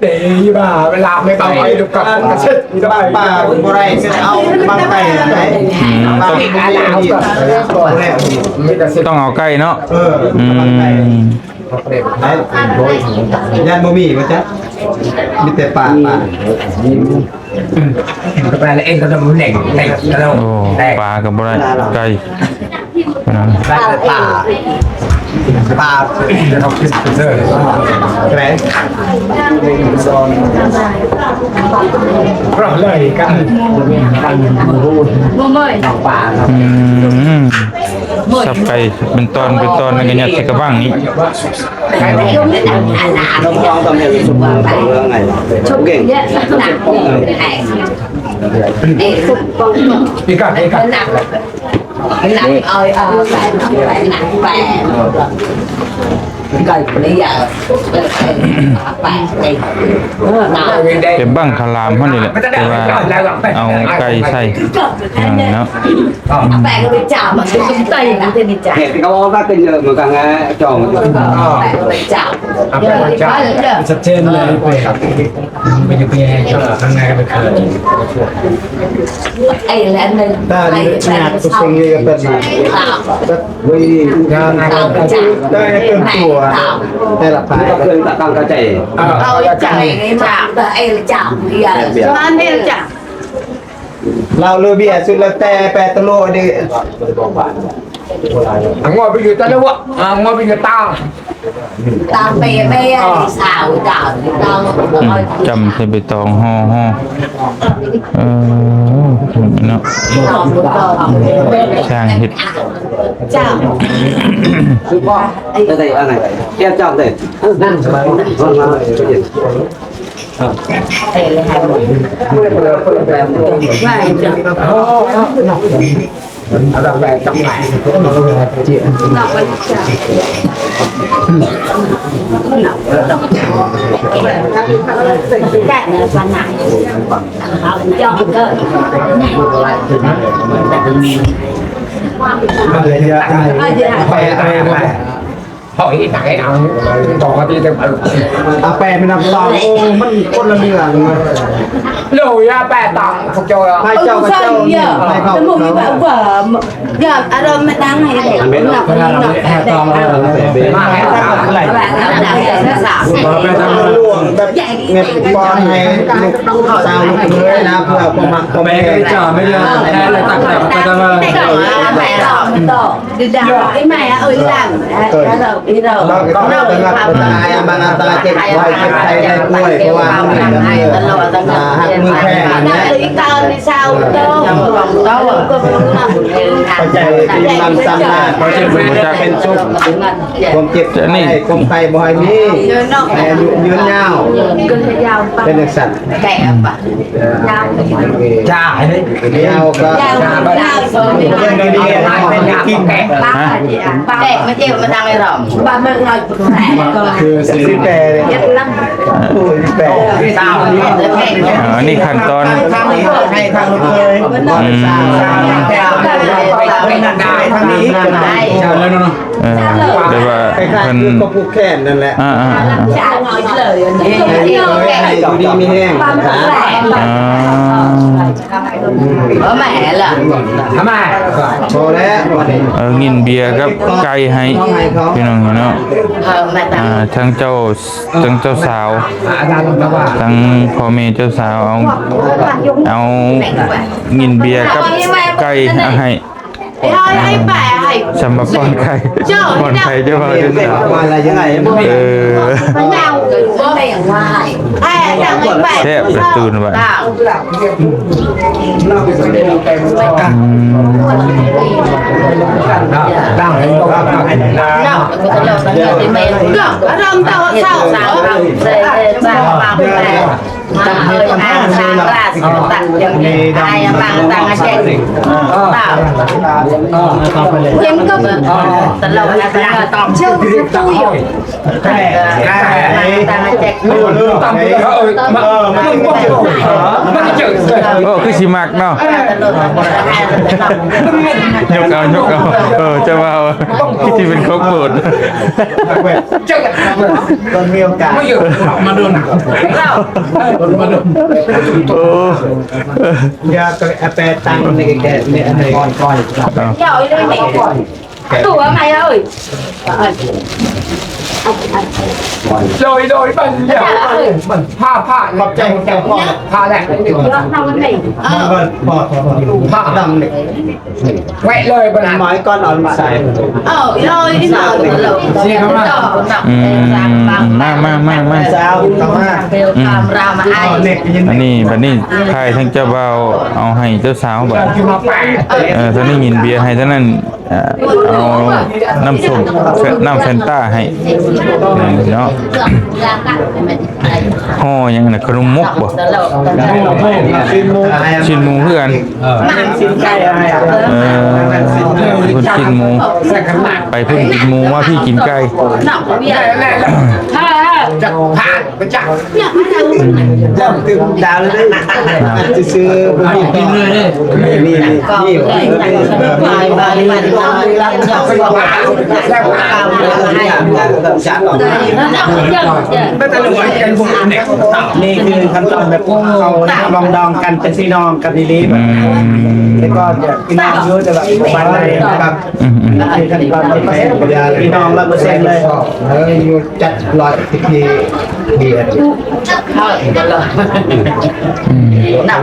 เดี๋ยวบ้าเวลาไม่ไปดูกับกระเช็ดนี่ได้ bà bà đây sẽ ao mang tay này bà Cái bà lá làm gìต้องเอาใกล้เนาะ mang tay đấy nhân bố mì mà chắc đi tè bà กาแฟแล้วเองก็จะเหล็กแล้ว โอ้ปลากับบ่ได้ไก่นะ bà bà จะต้องขึ้นเซอร์ cái đấy เพราะเลยกัน สับไก่เป็นตอนแล้วก็ยัดใส่กระบังนี้ nó con tâm hiệu chụp ngày chụp ghềnh อีกกัน nặng ơi nặng bè bây giờ bè đi เก็บบังคารามเท่านี้แหละแต่ว่าเอาไก่ใส่เนาะ bè nó bị chảo mà cái công ty nó thì bị chảo thì có các kênh giờ mà càng tròn bè nó bị chảo giờ có được chưa ชัดเจนเลยไปไม่จะเป็นยังไงก็ข้างในไปเกิด ai là anh mình ta đi nhạc tôi sinh như cái tên này rất vui tao bị chảo đây cơm chùa đây là phải cơm tạ tăng cá chảy tao chạy cái chảo là ai là chảo bây giờ cho anh đi chảo lao lôi bia xuống là tè pè tơ lô đi งอไปอยู่ตะลุวงอไปอยู่ตา tao bè bè xào chảo tao จำใส่ใบตองห่อเนาะช่างเห็ด chảo đây đây anh này em chọn đâyนั่นสบายđây là hai người vài chục เราแบกจังไหน ngọc với chảo cái này phần này họ cho cơ hỏi tại cái nào trò đi theo à pè mình làm to ô mất con là lừa lùi ra bè tòng phục cho hai châu hai châu hai cái mồm như vậy vợ gặp ở đâu mà đang này để ngọc mà hãy tao lại luồngแบบเงียบปอนให้ลูกสาวลูกเขยนะเพื่อความมักความ แม่ก็ได้จ่อไม่ได้แค่เลยตักแต่ไปตลอด mẹ đỏ đi đào cái mẹ ơi làm đi đâu เราก็ต้องเป็นแบบตายบางตาเจ็บไว้เจ็บใจได้ป่วยเพราะว่ามันจะมีหักมือแข้งนะ đi con đi sao đâu ปัจจัยที่นำซ้ำหน้าเขาจะเป็นสุขความเจ็บใจความไตบ่อยมีอายุยืนยาวเป็นเอกสัตว์ kẻ bà จ่ายเลย ยาวก็เป็นดีเป็นกิน kẻ mà chịu mà đang này rộng bà mình ngồi คือสิ สิแปรเลยโอ้ยสิแปร อันนี้ขั้นตอน ทางนี้ให้ทางเคยทางนี้ แล้วเนาะ เดี๋ยวว่า คล้าย เพิ่น ๆก็ผูกแขนนั่นแหละ chả nói lời ให้ดูดีมีแห้ง ở mẹ là ทำไม พอแล้ว งินเบียร์กับไก่ให้พี่น้องเนาะ mẹ ta ทั้งเจ้าสาว อาจารย์บอกว่า ทั้งพ่อแม่เจ้าสาวเอาเงินเบียร์กับไก่เอาให้ thôi hay bà hay สำหรับป้อนไก่ป้อนไก่เจ้าบ่าวเจ้าสาว มาอะไรยังไง เออ nhau bố mẹ ngoài ai đang แซ่บแต่ตื่นไว้ đang hay không Rong tao sao sao bằng tặng hơi ăn sang ra tặng cho ai bằng tặng chạy tao thêm cấp tận lâu là tặng tòm chưa tôi rồi tặng chạy cứ xì mạc nào nhục ao cho vào cái gì mình không buồn ก็มีโอกาส mà đườngอย่าก็แปลตังในแกเนี่ยอะไรก่อน rồi đây mày tủa mày ơi rồi bẩn nhở bẩn pha ขอบใจแกพ่อ pha lại không cái này พ่อดำเนี่ย quẹ lời bẩn หมายก้อนอ่อนใส่ rồi đi rồiมา เช้าต่อมา làm ra mà ai เด็กยิน อันนี้บัดนี้ใครทั้งเจ้าบ่าวเอาให้เจ้าสาวบัด mà phải ท่านนี้ยินเบียร์ให้ท่านนั้นเอาน้ำส้มน้ำแฟนต้าให้เนาะห่อยังน่ะขนมมุกบ่ชิ้นหมูเพื่อน สิ้นใจอะไร คนกินหมูไปเพิ่งกินหมูว่าพี่กินไก่ chắc phá cái chắc เริ่มตื่นดาวเลยจะซื้อกินเลยนี่ นี่คือขั้นตอนแบบเขาลองดองกันเป็นพี่น้องกันดีๆแบบแล้วก็จะพี่น้องเยอะจะแบบไปเลยนะครับนี่ขั้นตอนที่พี่น้อง100%เลยอยู่จัดรอยพิธีเบียร์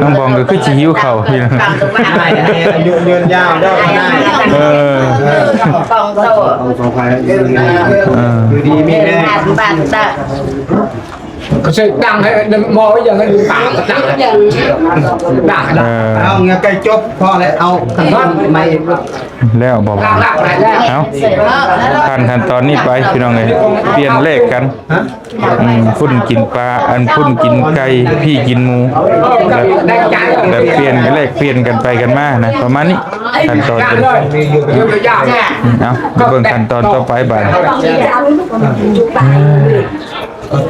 น้องบองก็คือสิหิวข้าวพี่น้อง อายุยืนยาวได้ได้ còn sâu อยู่ดีมีแน่ bạn ta có sự đăng hay mò bây giờ nó đi tả đăng เอาเงี้ยใกล้จบพอแล้วเอาขั้นตอนใหม่ แล้วบอก đăng lại lại เอาขั้นตอนนี้ไปพี่น้องเลยเปลี่ยนเลขกันพุ่นกินปลาอันพุ่นกินไก่พี่กินหมูแบบเปลี่ยนกันเลขเปลี่ยนกันไปกันมานะประมาณนี้ขั้นตอนเป็นเอาเบิ่งขั้นตอนต่อไปบ่าย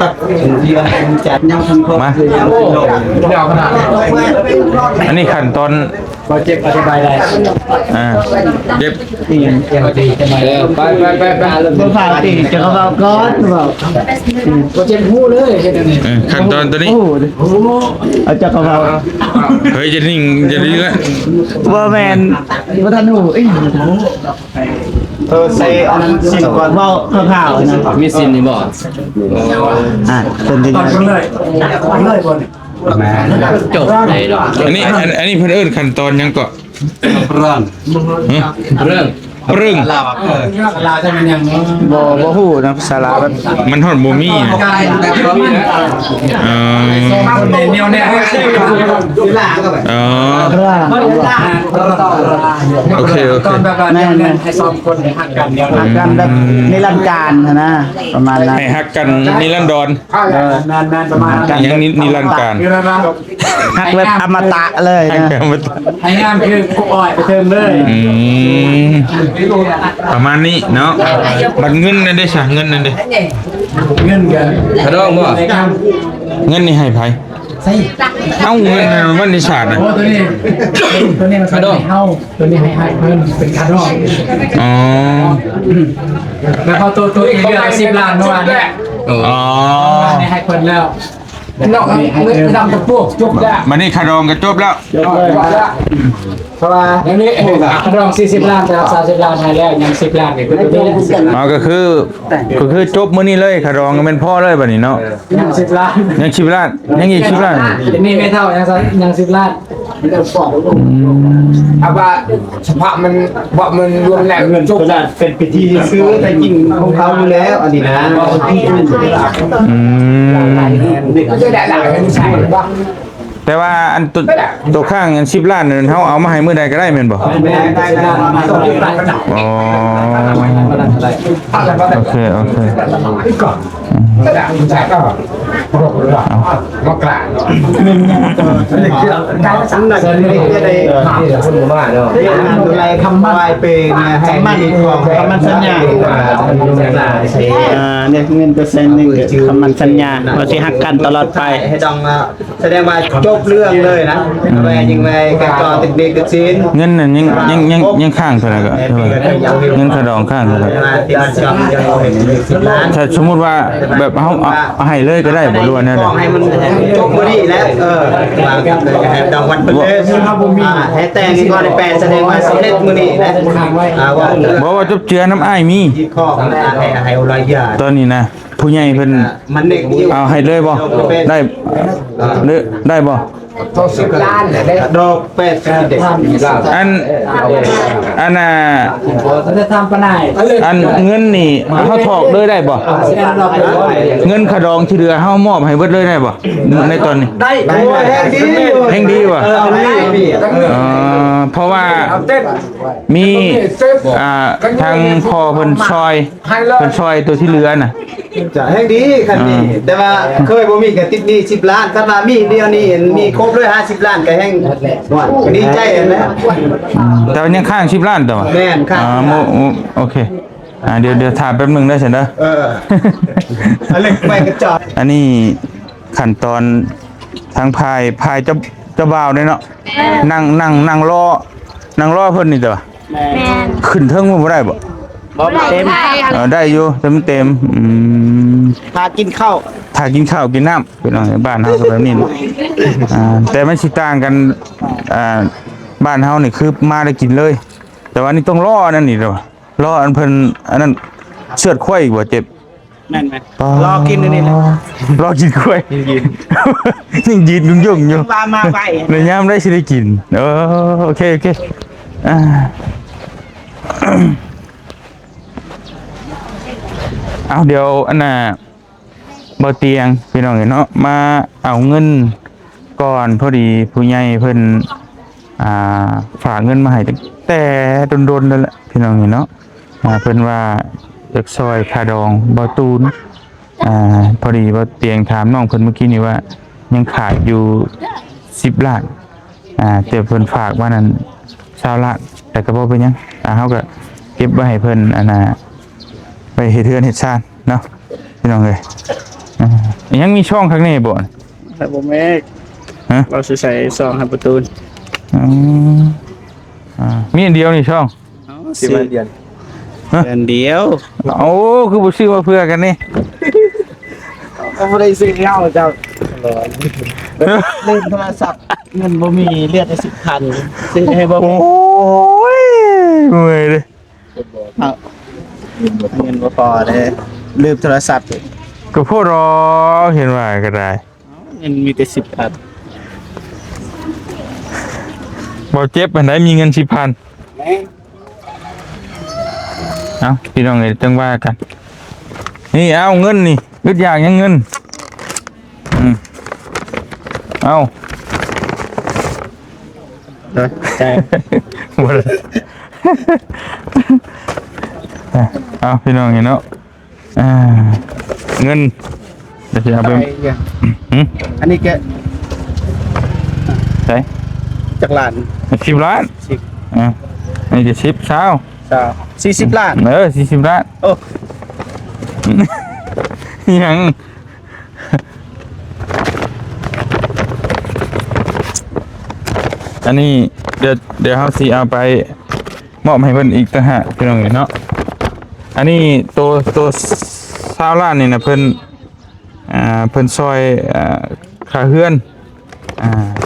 ตัดเดียวจัดยังทำครบ มา đèo cái nào อันนี้ขั้นตอน có chết ở trên bài này เจ็บ bàiบ่ฝากตีจะเขาเอาก้อนบ่ có trên hú nữa trên này ขั้นตอนตัวนี้ เอาจะเขาเอา เฮ้ยจะนิ่งจะดีแล้ว บ่แม่นบ่ทันหูใส่อันนั้นสิก่อนเว้าข่าวๆนะ มีสินนี่บ่ เป็นที่ còn xuống lời lời còn จบเลยดอก อันนี้เพิ่นเอิ้นขั้นตอนยังก็เรื่อง เรื่อง ปรึง là cho mình nhàng บ่ฮู้นะภาษาลาว มันฮอดบ่มีนะ càiแต่ก็มีนะ เ แนวแนว อ๋อโอเค ตอนแบบแนวแนวให้ซ้อมคนให้หักกันเดียวนะ กันแบบนิรันดร์การนะประมาณนั้น ให้ฮักกันนิรันดร นานประมาณ ยังนิรันดร์การ คือนะ ฮักแบบอมตะเลย ฮัก นะ กันมา ให้งามคือกูอ่อยไปเทิมเลย ประมาณนี้เนาะบัตรเงินนั่นได้ซะเงินนั่นเด้ เงินกัน กระดองบ่ เงินนี่ให้ไผเอ้าเงินน่ะมันนิสาดน่ะ โอ้ตัวนี้มันคาดองตัวนี้ให้เพิ่นเป็นคาดอง อ๋อ แล้วเขาตัวอีกเดือน10 ล้านเมื่อวานนี้ อ๋อ ให้เพิ่นแล้วนอกนำตะพวกจุกได้ มันนี่คารองก็จบแล้ว เพราะว่าอย่างนี้คาดอง40 ล้านแต่30 ล้านให้แล้วยัง10 ล้านนี่คือตัวนี้ อ๋อก็คือจบมื้อนี้เลยคารองก็เป็นพ่อเลยบัดนี้เนาะ ยัง10 ล้าน ยัง10ล้านยังอีก10ล้าน นี่ไม่เท่ายัง10 ล้าน เอาว่าเฉพาะมันบอกมันรวมแล้วเงินจุก เป็นพิธีซื้อแต่กินของเขาอยู่แล้วอันนี้นะ ก็จะได้หลายใช่ป่ะ แต่ว่าอันตัวข้างอัน10 ล้านนั่นเขาเอามาให้มื้อใดก็ได้แม่นบ่ ไม่ได้ต้องมีการจับ อ๋อโอเคโอเค ก่อนก็ได้ใช่ก็มากราการสังเกตได้คนบ้าเนาะ อะไรคำว่าเป็นให้มันของคำมันสัญญาเนี่ยเงิน%นึงคำมันสัญญาว่าสิฮักกันตลอดไปให้ต้องแสดงว่าจบเรื่องเลยนะแม่ยังไงกันต่อติดเด็กติดชิ้น เงินนั่นยังข้างเท่าไหร่ก็เงินค่าดองข้างเท่าไหร่ถ้าสมมุติว่าแบบเฮาเอาให้เลยก็ได้บ่รู้อันนั้น ให้มันจบบ่ดีแล้ววางให้ดองวันเพิ่นเลยให้แต่งนี่ก็ได้แปลแสดงว่าสำเร็จมื้อนี้นะว่า บ่ว่าจบเจือน้ำอ้ายมี ที่ข้อให้เอารายยา ตอนนี้นะผู้ใหญ่เพิ่น มันเด็ก เอาให้เลยบ่ได้บ่ โต10 ล้านเนี่ยได้ ดอกเป็ดเด็ก อันน่ะ จะทำปะนาย อันเงินนี่เฮาถอกเลยได้บ่เงินค่าดองที่เหลือเฮามอบให้เบิดเลยได้บ่ในตอนนี้ ได้แห่งดี แห่งดีว่ะเพราะว่ามีทางพ่อเพิ่นซอยตัวที่เหลือน่ะ จะแห่งดีคันนี้แต่ว่าเคยบ่มีก็ติดหนี้10 ล้านคันว่ามีเดียวนี้มีครบเลย50 ล้านก็แห่งว่าดีใจนะ แต่ว่ายังข้าง10 ล้านต่อ แม่นข้าง โอเคเดี๋ยวถามแป๊บนึงได้เสร็จเด้อ อะไรไปกระจอด อันนี้ขั้นตอนทางพายเจ้าบ่าวเนี่ยเนาะนั่งรอเพิ่นนี่ต่อ แม่น ขึ้นเทิงบ่ได้บ่ บ่เต็ม ได้อยู่เต็มพากินข้าว ถ้ากินข้าวกินน้ำเป็นอะไรบ้านเฮาก็แบบนี้นะแต่มันสิต่างกันบ้านเฮานี่คือมาได้กินเลย แต่ว่านี่ต้องรอนั่นนี่เด้อรออันเพิ่นอันนั้นเชือดควายอีกบ่เจ็บ นั่นไหมรอกินนี่แหละ รอกินควายยังยืนยุ่งอยู่ มาไป ในยามได้สิได้กินโอเคเอาเดี๋ยวอันน่ะบ่เตียงพี่น้องเนาะมาเอาเงินก่อนพอดีผู้ใหญ่เพิ่นฝากเงินมาให้ตั้งแต่ดนๆนั่นแหละพี่น้องเนาะเพิ่นว่าอยากซอยค่าดองบ่ตูนพอดีบ่เตียงถามน้องเพิ่นเมื่อกี้นี่ว่ายังขาดอยู่10 ล้านแต่เพิ่นฝากว่านั้น20 ล้านแต่ก็บ่เป็นหยังเฮาก็เก็บไว้ให้เพิ่นอันน่ะไปเฮ็ดเทือนเฮ็ดชาติเนาะพี่น้องเอ้ยยังมีช่องข้างในบ่ แต่ผมเอกเราสิใส่ซองให้ประตู มีอันเดียวนี่ช่อง 10 เดือนเดียว โอ้คือบ่ซื้อมาเพื่อกันนี่ บ่ได้ซื้อเหล้าเจ้าเล่นโทรศัพท์เงินบ่มีเลือดได้10,000ซื้อให้บ่ โอ้ยเมื่อยเลย เงินบ่พอเด้ลืมโทรศัพท์ ก็พวกรอเห็นว่าก็ได้ เงินมีแต่10,000 บ่เจ็บปานใดมีเงิน 10,000เอ้าพี่น้องเอ้ยจังว่ากันนี่เอาเงินนี่อึดอยากยังเงินเอาใช่ บ่ได้เอาพี่น้องเห็นเนาะเงินเดี๋ยวจะเอาไป อันนี้แก ใช่ จากล้าน 10 ล้านนี่จะ10เช้า 40 ล้าน 40 ล้าน โอ้ ยังอันนี้เดี๋ยวเฮาสิเอาไปมอบให้เพิ่นอีกต่างหากพี่น้องเนาะอันนี้ตัว20 ล้านนี่นะเพิ่นซอยค่าเฮือน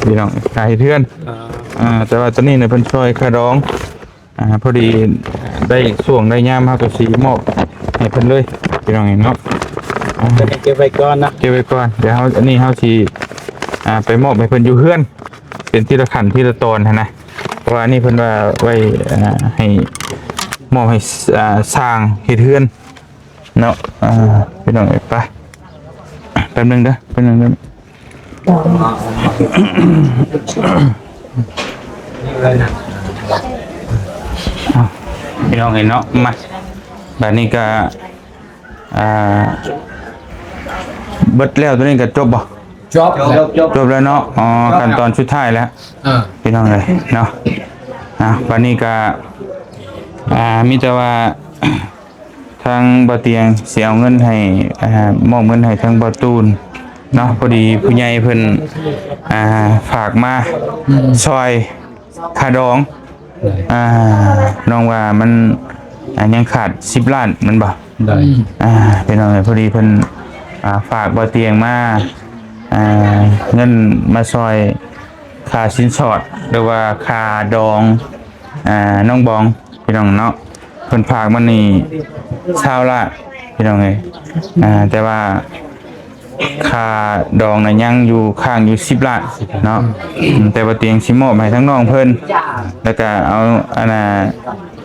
พี่น้องค่าเฮือนแต่ว่าตัวนี้เนี่ยเพิ่นซอยค่าดองพอดีได้ช่วงได้ยามเฮาก็สิมอบให้เพิ่นเลยพี่น้องเนาะ เก็บไว้ก่อนนะ เก็บไว้ก่อนเดี๋ยวอันนี้เฮาสิไปมอบให้เพิ่นอยู่เฮือนเป็น เป็นที่ละขันที่ละตอนนะเพราะว่านี่เพิ่นว่าไว้ให้มอบให้สร้างเฮ็ดเฮือนเนาะพี่น้องไปแป๊บนึงเด้อแป๊บนึงเด้อพี่น้องเห็นเนาะมาแบบนี้ก็เบิดแล้วตัวนี้ก็จบบ่จบแล้วเนาะอ๋อขั้นตอนสุดท้ายแล้วพี่น้องเลยเนาะวันนี้ก็มีแต่ว่าทางบ่เตียงเสียเอาเงินให้มอบเงินให้ทางบ่ตูนเนาะพอดีผู้ใหญ่เพิ่นฝากมาซอยค่าดองน้องว่ามันยังขาด10 ล้านมันบ่ได้พี่น้องเลยพอดีเพิ่นฝากบ่เตียงมาเงินมาซอยค่าสินสอดหรือว่าค่าดองน้องบองพี่น้องเนาะเพิ่นฝากมันนี่20 ล้านพี่น้องเอ้ยแต่ว่าค่าดองน่ะยังอยู่ข้างอยู่10 ล้านเนาะแต่ว่าเตียงสิมอบให้ทั้งน้องเพิ่นแล้วก็เอา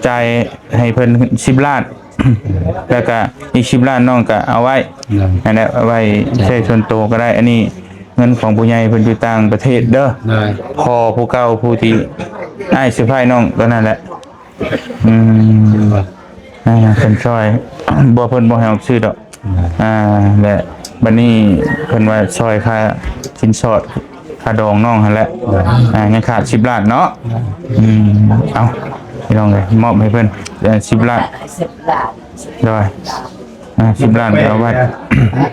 จ่ายให้เพิ่น10 ล้านแล้วก็อีก10 ล้านน้องก็เอาไว้นั่นแหละเอาไว้ใช้ส่วนตัวก็ได้อันนี้เงินของผู้ใหญ่เพิ่นอยู่ต่างประเทศเด้อพอผู้เก่าผู้ที่อ้ายสิพายน้องตัวนั้นแหละเพิ่นช่วยบ่เพิ่นบ่ให้ออกชื่อดอกและบัดนี้เพิ่นว่าช่วยค่าสินสอดค่าดองน้องหั่นแหละยังขาด10 ล้านเนาะเอาพี่น้องเลยมอบให้เพิ่น10 ล้านด้วย10 ล้านเอาไว้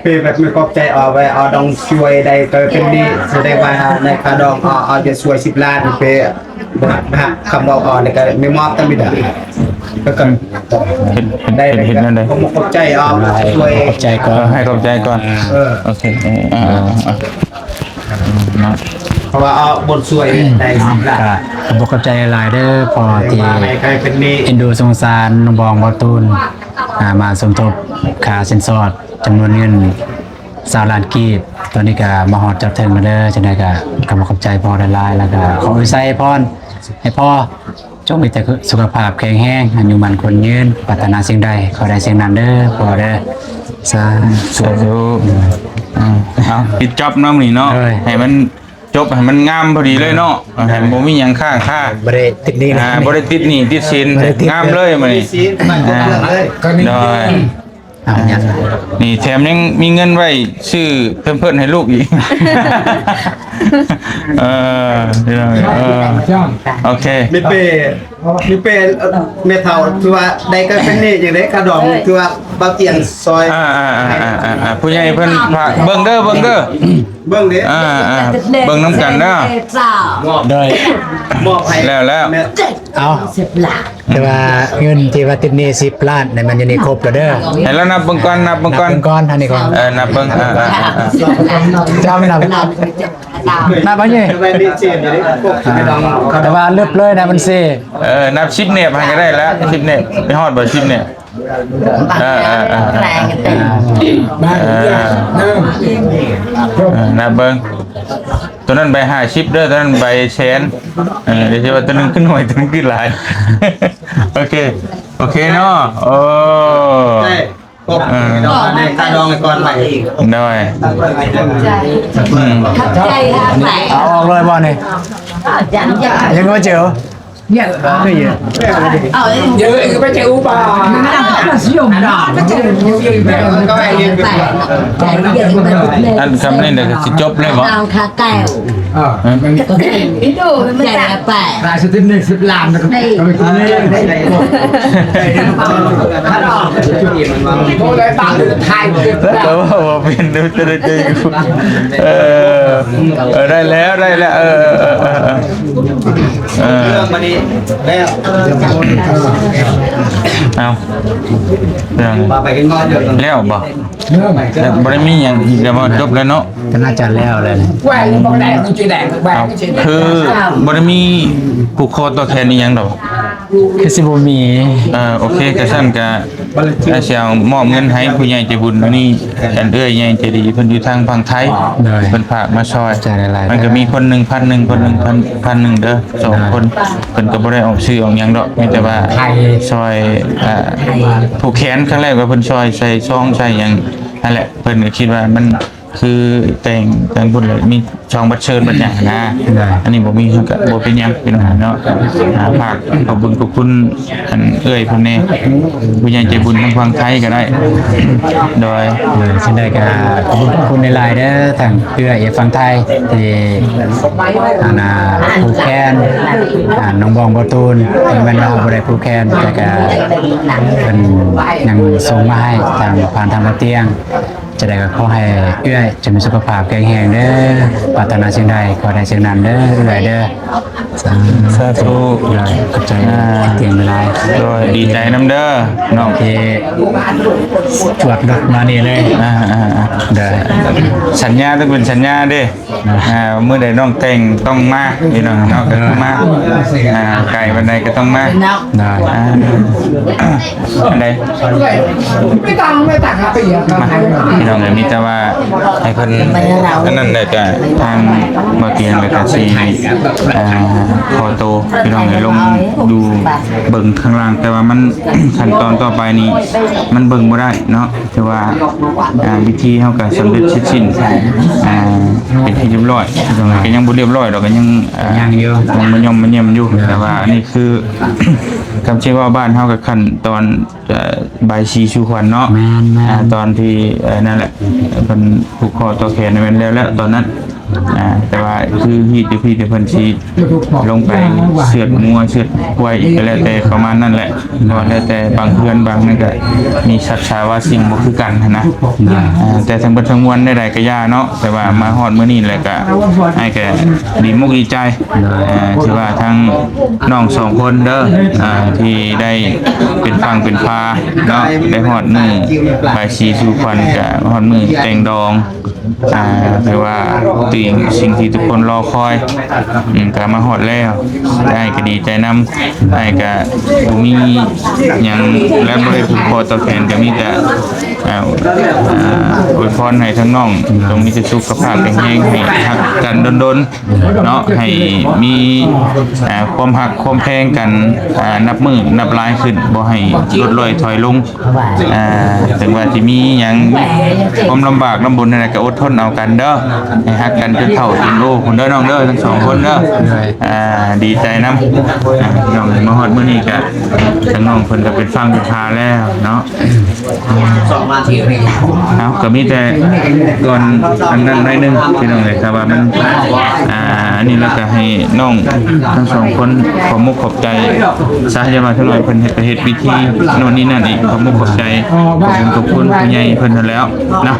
ពេលแบบមិនក៏ចែកឲ្យឲ្យដងជួយដែរទៅពេលនេះស្ដីថាในค่าดองឲ្យจะช่วย10 ล้านពេលហាក់คำบอกนี่ก็ไม่มอบแต่ไม่ได้ก็กันได้เห็นนั่นเลยผมขอบใจช่วยขอบใจก่อนให้ขอบใจก่อนโอเคเพราะว่าเอาบทสวยได้10 ล้านผมขอบใจหลายเด้อพอที่เอ็นดูสงสารน้องบองบอตูนมาสมทบค่าสินสอดจำนวนเงิน20 ล้านกีบตอนนี้ก็มาฮอดจับถึงมาเด้อจังได๋ก็ขอบใจพอหลายๆแล้วก็ขออวยใส่พรให้พ่อจงมีแต่สุขภาพแข็งแรงอายุมั่นคนยืนปรารถนาสิ่งใดขอได้สิ่งนั้นเด้อพอเด้อสาธุเอาปิดจ็อบน้องนี่เนาะให้มันจบให้มันงามพอดีเลยเนาะให้บ่มีหยังข้างค่าบ่ได้ติดหนี้บ่ได้ติดหนี้ติดสินงามเลยมื้อนี้ได้นี่แถมยังมีเงินไว้ซื้อเพิ่นให้ลูกอีกโอเคมีเป้เมทัลคือว่าได้ก็เป็นนี่อย่างได้ค่าดองคือว่าบ่เตียงซอยผู้ใหญ่เพิ่นเบิ่งเด้อเบิ่งเด้อเบิ่งเด้เบิ่งน้ำกันเด้อได้มอบให้แล้วเอา10 ล้านแต่ว่าเงินที่ว่าติดหนี้10 ล้านนี่มันอยู่ในครบแล้วเด้อให้แล้วนับเบิ่งก่อนนับเบิ่งก่อนอันนี้ก่อนนับเบิ่งจำไม่นับบ่นี่แต่ว่าเลือบเลยนะมันเซนับ10 เนี่ยให้ก็ได้แล้ว10 เนี่ยไม่ฮอดบ่10 เนี่ยนับเบิ่งตัวนั้นใบ50เด้อตัวนั้นใบแสนเดี๋ยวสิว่าตัวนึงขึ้นหน่วยตัวนึงขึ้นหลายโอเคเนาะโอ้ในค่าดองก่อนใหม่อีกได้ใจเอาออกเลยบ่นี่ยังบ่เจอเนี่ยไม่เยอะเยอะก็ไปเจออุปาอันคำนี้เดี๋ยวจะจบเลยบ่เอาค่าแก้วดูไม่ได้แปะรายสุดที่10 ล้านนะครับแต่ว่าเป็นดูจะได้ได้แล้วเรื่องมันนี่แล้วเอามาไปกันงอนเดี๋ยวแล้วบ่บ่ได้มีหยังอีกแล้วบ่จบแล้วเนาะก็น่าจะแล้วเลยแหวนบ่ได้ต้องชื่อแดงแหวนคือบ่ได้มีผูกคอตัวแทนอีหยังดอก คือสิบ่มี โอเคกระชั้นกะเสียงมอบเงินให้ผู้ใหญ่ใจบุญนี่อันเอื้อยใหญ่ใจดีเพิ่นอยู่ทางฝั่งไทยเพิ่นฝากมาช่วยมันก็มีคนหนึ่ง1,100คนหนึ่ง1,100เด้อ2คนเพิ่นก็บ่ได้ออกชื่อออกหยังดอกมีแต่ว่าช่วยผูกแขนครั้งแรกว่าเพิ่นช่วยใส่ซองใส่หยังนั่นแหละเพิ่นก็คิดว่ามันคือแต่งบุญเลยมีช่องบัตรเชิญบัตรหยังนะอันนี้บ่มีเฮาก็บ่เป็นหยังพี่น้องเนาะฝากขอบคุณอันเอ้ยเพิ่นแน่ผู้ใหญ่ใจบุญทางฝั่งไทยก็ได้โดย ฉันได้ก็ขอบคุณในไลน์เด้อทางเพื่อฟังไทยที่ผู้แคนน้องบองบอตูนเป็นบรรดาบริผู้แคนแต่ก็เป็นยังส่งมาให้ทางผ่านทางเตียงจะได้ก็ขอให้เอื้อยจะมีสุขภาพแข็งแรงเด้อปรารถนาสิ่งใดขอได้สิ่งนั้นเด้อเอื้อยเด้อสาธุ เลยขอบใจเตียงเวลา โดยดีใจน้ำเด้อน้อง ที่จวดรถมานี่เลยเด้อ สัญญาต้องเป็นสัญญาเด้เมื่อใดน้องแต่งต้องมาพี่น้องเนาะก็ต้องมาไก่วันใดก็ต้องมาได้ได้ไม่ต่างครับปีอ่ะ มาพี่น้องเลยมีแต่ว่าให้คนนั่นเลยก็ทางมาเตียงเลยก็สีคอโตพี่น้องเลยลงดูเบิ่งข้างล่างแต่ว่ามัน ขั้นตอนต่อไปนี้มันเบิ่งบ่ได้เนาะแต่ว่าวิธีเฮาก็สำเร็จเสร็จสิ้นเป็นที่เรียบร้อยพี่น้องก็ยังบ่เรียบร้อยดอกก็ยังอยู่มันย่อมมันเยี่ยมอยู่แต่ว่านี่คือ คำเชื่อว่าบ้านเฮากับขั้นตอนใบชีชูควันเนาะตอนที่นั่นแหละเป็นผูกคอตัวแขนเป็นแล้วตอนนั้นแต่ว่าคือพี่เพิ่นชีลงไปเชือดงัวเชือดควายอีกแล้วแต่ประมาณนั้นแหละก็แล้วแต่บางเพื่อนบางนั่นก็มีชัดชาว่าสิ่งบ่คือกันนะแต่ทั้งเบิดทั้งมวลได้ก็ย่าเนาะแต่ว่ามาฮอดมื้อนี้แหละก็ให้แกดีมุกดีใจที่ว่าทั้งน้อง2คนเด้อที่ได้เป็นฟังเป็นพาเนาะได้ฮอดมื้อใบชีชูควันก็ฮอดมื้อแต่งดองถือว่าสิ่งที่ทุกคนรอคอยก็มาฮอดแล้วได้ก็ดีใจนำได้ก็บ่มีหยังและบ่ได้ผูกคอต่อแขนก็มีแต่อวยพรให้ทั้งน้องจงมีสุขภาพแข็งแรงให้ฮักกันดนๆเนาะให้มีความฮักความแพงกันนับมือนับลายขึ้นบ่ให้ลดลอยถอยลงถึงว่าสิมีหยังความลำบากลำบนนั่นก็อดทนเอากันเด้อให้ฮักกันจนเฒ่าจนโลคนเด้อน้องเด้อทั้ง2คนเด้อดีใจนำน้องมาฮอดมื้อนี้ก็ทั้งน้องเพิ่นก็เป็นฟังเป็นพาแล้วเนาะเอาก็มีแต่ก่อนอันนั้นหน่อยนึงพี่น้องเลยครับว่ามันอันนี้แล้วก็ให้น้องทั้ง2คนขอมุกขอบใจสาเหตุมาทั้งหน่อยเพิ่นเฮ็ดพิธีโน่นนี่นั่นอีกขอมุกขอบใจขอบคุณผู้ใหญ่เพิ่นนั่นแล้วนะ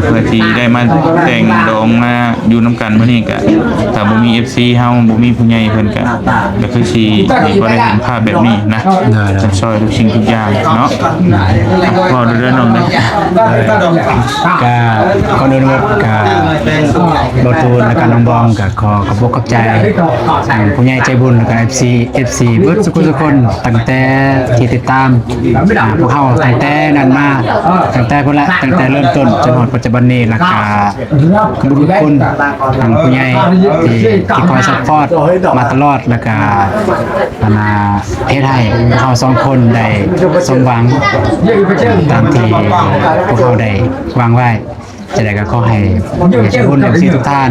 เพื่อที่ได้มาแต่งดองมาอยู่นำกันมื้อนี้ก็ถ้าบ่มี FC เฮาบ่มีผู้ใหญ่เพิ่นก็คือสิบ่ได้เห็นภาพแบบนี้นะจะช่วยทุกสิ่งทุกอย่างเนาะพอเรื่องน้องนะก็คนอื่นก็บอตูนและการน้องบองก็ขอขอบคุณใจผู้ใหญ่ใจบุญและก็ FC เบิดทุกคนตั้งแต่ที่ติดตามพวกเขาตั้งแต่นั้นมาตั้งแต่พุ่นละตั้งแต่เริ่มต้นจนถึงปัจจุบันนี้แล้วก็ขอบคุณทุกคนทางผู้ใหญ่ที่คอยซัพพอร์ตมาตลอดแล้วก็เฮ็ดให้พวกเขา2คนได้สมหวังตามที่พวกเขาได้วางไว้จะได้ก็ขอให้ทุกคนทุกท่าน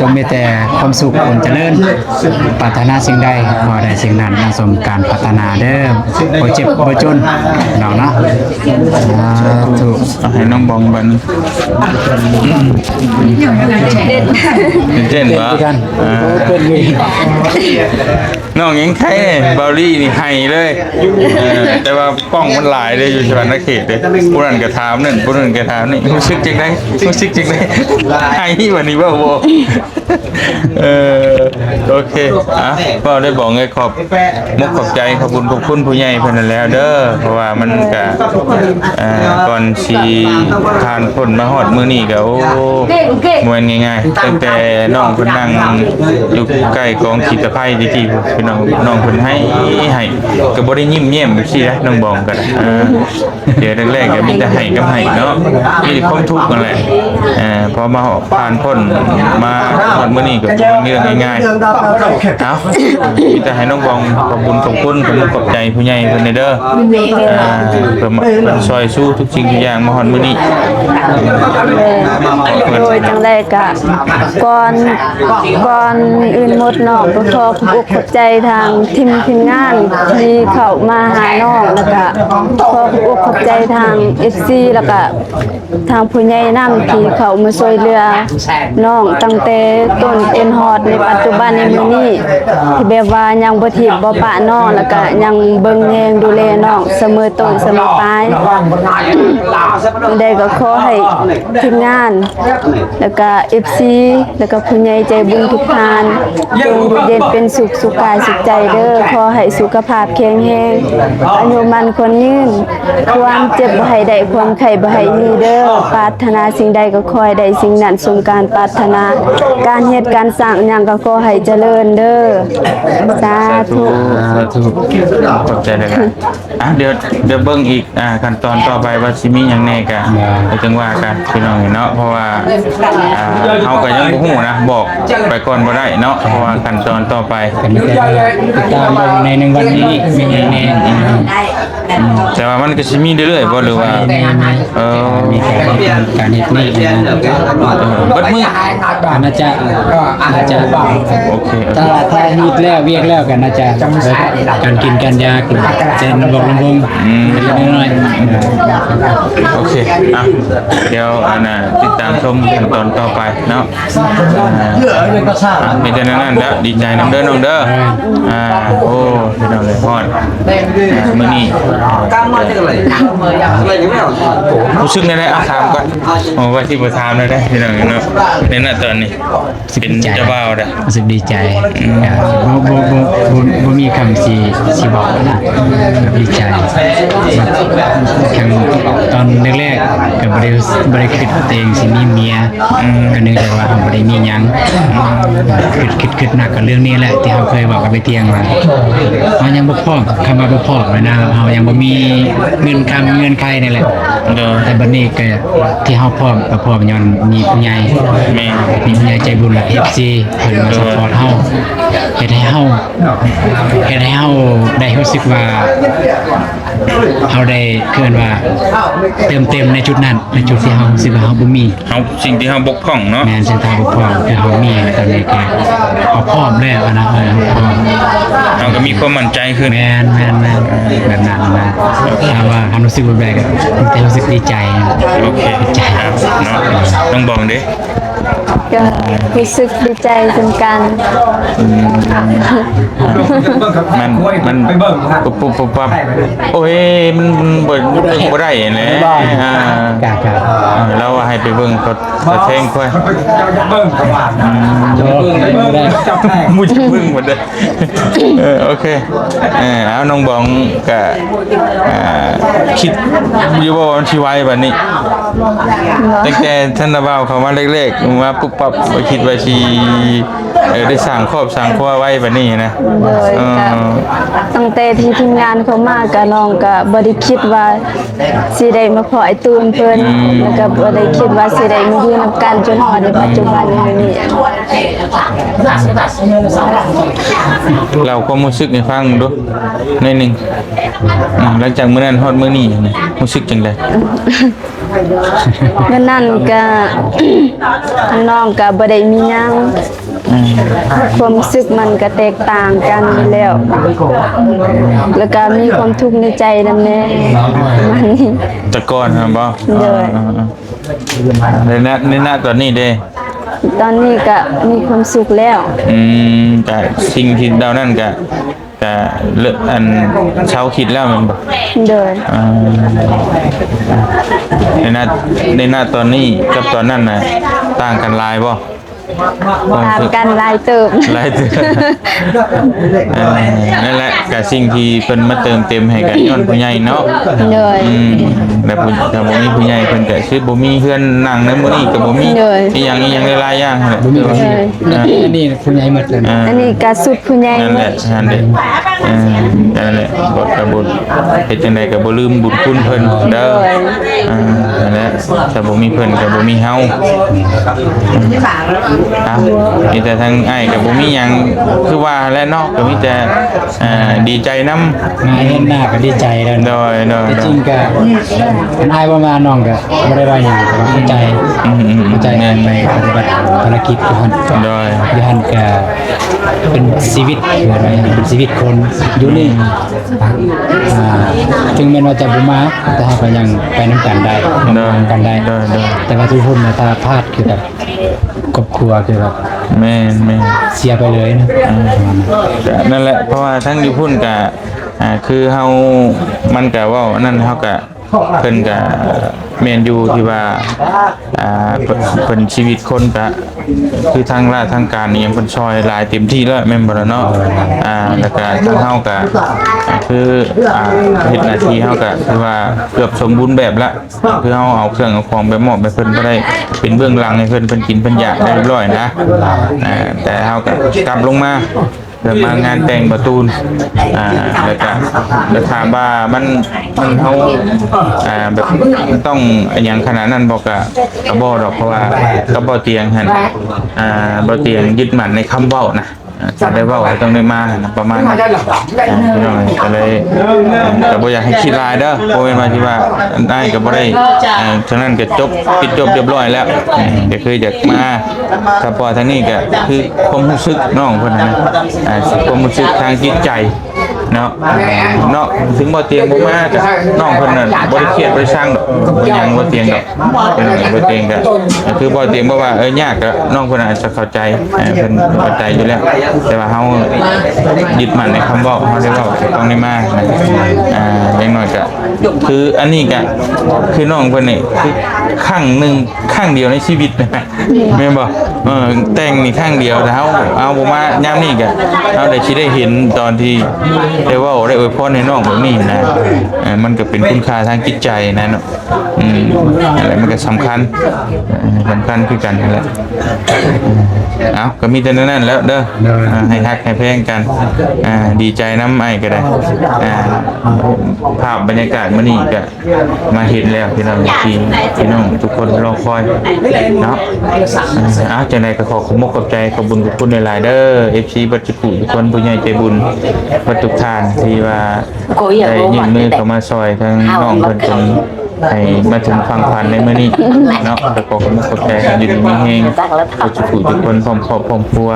จงมีแต่ความสุขความเจริญปรารถนาสิ่งใดขอได้สิ่งนั้นนำสมการพัฒนาเด้อบ่เจ็บบ่จนน้องเนาะถูกให้น้องบองบันเต้นวะน้องยังไข่เบาลี่นี่ไห้เลยแต่ว่าป้องมันหลายเลยอยู่ชาวนาเขตเลยผู้นั้นก็ถามนั่นผู้นั้นก็ ถามนี่รู้สึกจังได๋ไอ้วันนี้บ่โอเคก็ได้บอกไงขอบมุกขอบใจขอบคุณผู้ใหญ่เพิ่นนั่นแล้วเด้อเพราะว่ามันก็ก่อนสิผ่านพ้นมาฮอดมื้อนี้ก็โอ้ม่วนง่ายๆตั้งแต่น้องเพิ่นนั่งอยู่ใกล้กองขีตภัยที่พี่น้องเพิ่นให้ก็บ่ได้ยิ้มแย้มซี่นะน้องบองก็เดี๋ยวแรกๆก็มีแต่ให้กับให้เนาะมีแต่ความทุกข์นั่นแหละพอมาผ่านพ้นมาฮอดมื้อนี้ก็เป็นเรื่องง่ายๆเอามีแต่ให้น้องบองขอบคุณขอบใจผู้ใหญ่เพิ่นเด้อเพิ่นซอยสู้ทุกสิ่งทุกอย่างมาฮอดมื้อนี้ โดยจังแรกก็ก่อนอื่นหมดเนาะก็ขอขอบอกขอบใจทางทีมงานที่เข้ามาหาน้องแล้วก็ขอขอบอกขอบใจทาง FC แล้วก็ทางผู้ใหญ่นำที่เข้ามาช่วยเหลือน้องตั้งแต่ต้นจนฮอดในปัจจุบันในมื้อนี้ที่แบบว่ายังบ่ทิ่มบ่ปะน้องแล้วก็ยังเบิ่งแยงดูแลน้องเสมอต้นเสมอปลายได้ก็ขอให้ทีมงานแล้วก็ FC แล้วก็ผู้ใหญ่ใจบุญทุกท่านจงอยู่เย็นเป็นสุขกายสุขใจเด้อขอให้สุขภาพแข็งแรงอายุมันคนยืนความเจ็บบ่ให้ได้ความไข้บ่ให้มีเด้อปรารถนาสิ่งใดก็ขอให้ได้สิ่งนั้นสมการปรารถนาการเฮ็ดการสร้างหยังก็ขอให้เจริญเด้อสาธุ ขอบใจเลยครับเดี๋ยวเบิ่งอีกขั้นตอนต่อไปว่าสิมีหยังแน่ก็จังว่ากันพี่น้องเนาะเพราะว่าเฮาก็ยังบ่ฮู้นะบอกไปก่อนบ่ได้เนาะเพราะว่าขั้นตอนต่อไป กันติดตามเบิ่งในหนึ่งวันนี้มีแน่แต่ว่ามันก็สิมีเรื่อยๆบ่หรือว่ามีการเฮ็ดนี่บัดมื้อน่าจะโอเคถ้าเฮ็ดแล้วเวียกแล้วกันน่าจะการกินการยากินเจนบอกลงน้อยโอเคเดี๋ยวติดตามชมขั้นตอนต่อไปเนาะมีแต่นั้นแล้วดีใจนำเด้อน้องเด้อโอ้พี่น้องเลยฮอดมื้อนี้รู้สึกได้ถามก่อนว่าที่บ่ถามได้พี่น้องเนาะในณตอนนี้เป็นเจ้าบ่าวเด้อรู้สึกดีใจบ่มีคำสิบอกนะดีใจตอนแรกๆก็บ่ได้คิดว่าตัวเองสิมีเมียก็นึกแต่ว่าบ่ได้มีหยังคิดหนักกับเรื่องนี้แหละที่เฮาเคยบอกกับไปเตียงว่าเฮายังบ่พร้อมคำว่าบ่พร้อมนะเฮายังบ่มีเงินไขนี่แหละแต่บัดนี้ก็ที่เฮาพร้อมก็พร้อมย้อนมีผู้ใหญ่ใจบุญและ FC เพิ่นมาซัพพอร์ตเฮาเฮ็ดให้เฮาได้รู้สึกว่าเฮาได้เกินว่าเต็มในจุดนั้นในจุดที่เฮารู้สึกว่าเฮาบ่มีสิ่งที่เฮาบกพร่องเนาะแม่นสิ่งที่เฮาบกพร่องคือเฮามีตอนนี้ก็พร้อมแล้วนะเฮาก็มีความมั่นใจขึ้นแม่นแบบนั้นนะถ้าว่าความรู้สึกแบบก็รู้สึกดีใจโอเคใจเนาะต้องบอกดิก็รู้สึกดีใจเหมือนกันมันปุ๊บโอ้ยมันบ่ได้แหละเราให้ไปเบิ่งเขาแทงค่อยมูจะเบิ่งหมดเลยโอเคเอาน้องบองก็คิดอยู่ว่าวันที่ไว้บัดนี้ตั้งแต่ท่านบ่าวเข้ามาเล็กๆมาปุ๊บปั๊บคิดว่าสิได้สร้างครอบสร้างครัวไว้บัดนี้นะตั้งแต่ที่ทีมงานเขามาก็น้องก็บ่ได้คิดว่าสิได้มาพอไอ้ตูนเพิ่นแล้วก็บ่ได้คิดว่าสิได้มาอยู่นำกันจนฮอดในปัจจุบันนี้เราความรู้สึกให้ฟังดูหน่อยนึงหลังจากมื้อนั้นฮอดมื้อนี้รู้สึกจังได๋มื้อนั้นก็ทางน้องก็บ่ได้มีหยังความรู้สึกมันก็แตกต่างกันแล้วก็มีความทุกข์ในใจนำแน่มันนี่แต่ก่อนบ่ในณตอนนี้เด้ตอนนี้ก็มีความสุขแล้วแต่สิ่งที่ดาวนั่นก็ ก็เลิกอันเช้าคิดแล้วมันบ่ โดย ในหน้าตอนนี้กับตอนนั้นน่ะต่างกันหลายบ่ ตามกันลายเติม หลายเด้อนั่นแหละก็สิ่งที่เพิ่นมาเติมเต็มให้กันย้อนผู้ใหญ่เนาะ โดย แล้วถ้าบ่มีผู้ใหญ่เพิ่นก็คือบ่มีเพื่อนนั่งในมื้อนี้ก็บ่มี เลย อีหยังหลายๆอย่างนั่นแหละ อันนี้คุณยายหมดเลย อันนี้ก็สุดผู้ใหญ่ นั่นแหละนั่นแหละนั่นแหละบ่กระบุญเฮ็ดจังไดก็บ่ลืมบุญคุณเพิ่นเด้อนั่นแหละถ้าบ่มีเพิ่นก็บ่มีเฮามีแต่ทางอ้ายก็บ่มีหยังคือว่าและเนาะก็มีแต่ดีใจนำ มาเห็นหน้าก็ดีใจแล้ว โดย จริงก็เป็นอายว่ามาน้องก็ไม่ได้ว่าอย่างแต่ว่าเข้าใจงานไปปฏิบัติภารกิจอยู่หัน โดย อยู่หันก็เป็นชีวิตคืออะไรเป็นชีวิตคนอยู่นี่ถึงแม้ว่าจะบ่มาแต่เราก็ยังไปน้ำกันได้กันได้ แต่ว่าทุกคนถ้าพลาดคือแบบครอบครัวคือแบบ แม่น เสียไปเลยนะ นั่นแหละเพราะว่าทั้งอยู่พุ่นก็คือเฮามันก็เว้านั่นเฮาก็เพิ่นก็แม่นอยู่ที่ว่าเพิ่นชีวิตคนก็คือทางราชทางการนี่เพิ่นช่วยหลายเต็มที่แล้วแม่นบ่ล่ะเนาะแล้วก็ทางเฮาก็คือเฮ็ดหน้าที่เฮาก็คือว่าเกือบสมบูรณ์แบบละคือเฮาเอาเครื่องเอาของไปมอบให้เพิ่นบ่ได้เป็นเบื้องหลังให้เพิ่นกินเพิ่นอยากได้เรียบร้อยนะแต่เฮาก็กลับลงมาเดินมางานแต่งประตูนแล้วก็จะถามว่ามันเขาแบบต้องอย่างขนาดนั้นบอกกระบอกดอกเพราะว่ากระบอกเตียงหันบ่เตียงยึดมั่นในคำเว้านะจะได้เว้าต้องได้มาประมาณนั้นพี่น้องก็เลยก็บ่อยากให้คิดลายเด้อเพราะว่าที่ว่าได้ก็บ่ได้ฉะนั้นก็ปิดจบเรียบร้อยแล้วก็คืออยากมาถ้าพอทางนี้ก็คือความรู้สึกน้องเพิ่นนะความรู้สึกทางจิตใจเนาะถึงบ่เตียงบ่มาก็น้องเพิ่นน่ะบ่ได้เครียดบ่ได้สร้างดอกบ่ยังบ่เตียงดอกบ่เตียงก็คือบ่เตียงบ่ว่ายากก็น้องเพิ่นอาจจะเข้าใจเพิ่นเข้าใจอยู่แล้วแต่ว่าเฮายึดมั่นในคำเว้าเฮาได้เว้าต้องได้มาอย่างน้อยก็คืออันนี้ก็คือน้องเพิ่นนี่คือครั้งเดียวในชีวิตนะแม่นบ่แต่งนี่ครั้งเดียวแต่เฮาเอาบ่มายามนี้ก็เฮาได้สิได้เห็นตอนที่ได้เว้าได้อวยพรให้น้องแบบนี้นะมันก็เป็นคุณค่าทางจิตใจนะเนาะอะไรมันก็สำคัญคือกันนั่นแหละก็มีแต่นั้นแล้วเด้อให้ฮักให้แพงกันดีใจน้ำไอ้ก็ได้ภาพบรรยากาศมื้อนี้ก็มาเห็นแล้วพี่น้องทุกคนรอคอยเนาะจังได๋ก็ขอขอบคุณขอบใจขอบบุญขอบคุณหลายๆเด้อ FC บัดจุกุทุกคนผู้ใหญ่ใจบุญบัดทุกท่านที่ว่าได้ยื่นมือเข้ามาซอยทั้งน้องเพิ่นจนให้มาถึงฟังพันในมื้อนี้เนาะก็ขอขอบคุณขอบใจอยู่ดีมีแฮงบัดจุกุทุกคนพร้อมครอบครัว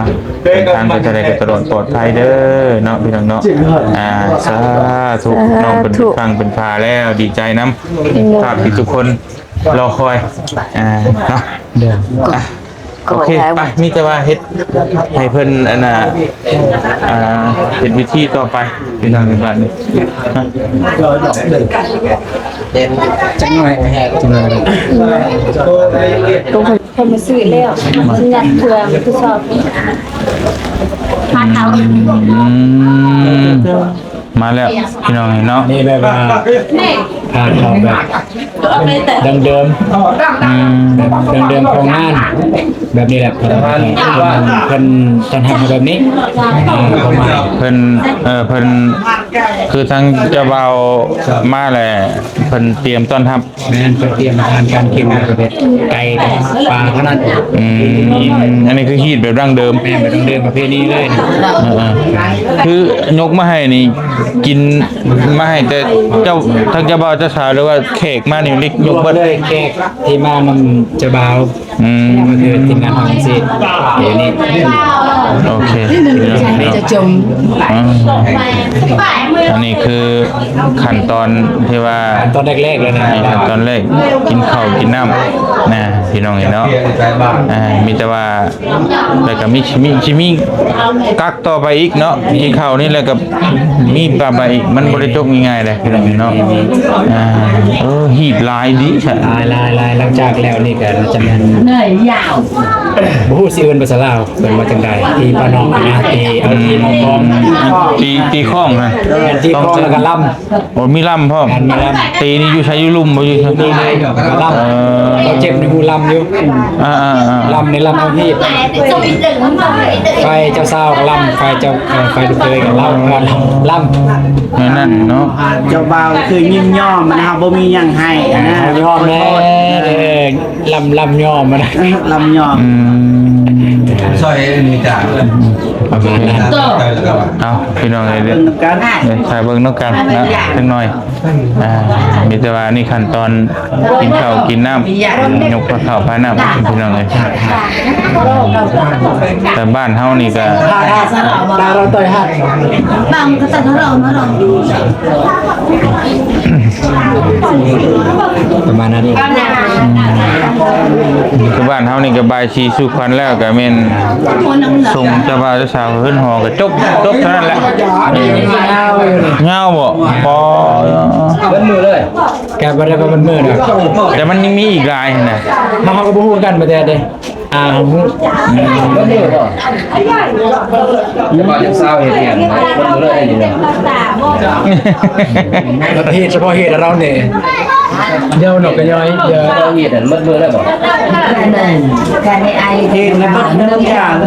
ทางไปจะได้ก็ตลอดปลอดภัยเด้อเนาะพี่น้องเนาะสาธุน้องเป็นฟังเป็นพาแล้วดีใจนำภาพที่ทุกคนรอคอยเนาะโอเคไปมีแต่ว่าเฮ็ดให้เพิ่นอันน่ะเฮ็ดวิธีต่อไปพี่น้องบ้านนี้จังหน่อย ตรงคนมาซื้อแล้วฉันอยากเพื่อผู้ชอบพาเขา มาแล้วพี่น้องเนาะ นี่แบบว่าพาเขาแบบดังเดิมของงานแบบนี้แหละเพิ่นจัดทำแบบนี้ประมาณเพิ่นคือทั้งเจ้าเบามาแหละเพิ่นเตรียมต้อนรับเพิ่นเตรียมอาหารการกินประเภทไก่ปลาเท่านั้นอันนี้คือฮีทแบบดั้งเดิมแบบดั้งเดิมประเภทนี้เลยคือยกมาให้นี่กินมาให้แต่เจ้าทั้งเจ้าเบาเจ้าสาวหรือว่าเค้กมานี่ลิกยกบ่ได้เค้กที่มานำเจ้าบ่าวก็คือทีมงานของสิเดี๋ยวนี้โอเคจะจมอันนี้คือขั้นตอนที่ว่าตอนแรกๆเลยนะขั้นตอนแรกกินข้าวกินน้ำนะ พี่น้องเนาะมีแต่ว่าแล้วก็มีกักต่อไปอีกเนาะมีข้าวนี่แล้วก็มีปลาไปอีกมันบ่ได้จบง่ายๆเลยพี่น้องเนาะหีบลายดิใช่ ลายหลังจากแล้วนี่ก็จะแม่นบ่ฮู้สิเอิ้นภาษาลาวเพิ่นว่าจังได๋ตีปลาน้องนะตีเอาตีน้องพร้อม ตีข้องนะ ตีคองแล้วก็ล่ำ โอ้มีลำพ่อตีนี่อยู่ใช้อยู่ลุ่มบ่อยู่ นี่เลยก็ล่ำเราเจ็บในหูล่ำอยู่ล่ำในล่ำเอาพี่ไฟเจ้าสาวก็ล่ำไฟเจ้าไฟลูกเคยก็ล่ำนั่นเนาะ เจ้าบ่าวคือยิ้มย่อมนะครับบ่มีหยังให้นะ ยอมแน่ลำยอมมานะ ลำย่อม ซอยนี่จ้ะ ประมาณนั้น เอาพี่น้องเลยเด้อ กัน ถ่ายเบิ่งนกกันนะจังหน่อยมีแต่ว่านี่ขั้นตอนกินข้าวกินน้ำยกข้าวพาน้ำพี่น้องเลยแต่บ้านเฮานี่ก็ ตาเราต่อยหัด ประมาณนั้น คือบ้านเฮานี่ก็บายชีสุขวัญแล้วก็แม่นส่งเจ้าบ่าวเจ้าสาวขึ้นหอก็จบเท่านั้นแหละเงาบ่พอ เป็นมือเลยแกบ่ได้เป็นมือนะ แต่มันยังมีอีกรายนะ มาเขาก็บ่ฮู้กันบ่แต่เด้ฮู้ จะมาจากเศร้าเห็นอย่างมันเลยอยู่เนี่ย เหตุเฉพาะเหตุเราเนี่ยเดี๋ยวหนกกันย้อยเดี๋ยว เราเห็นมันมือได้บอก เห็นในบ้านเนื้อย่าง นั่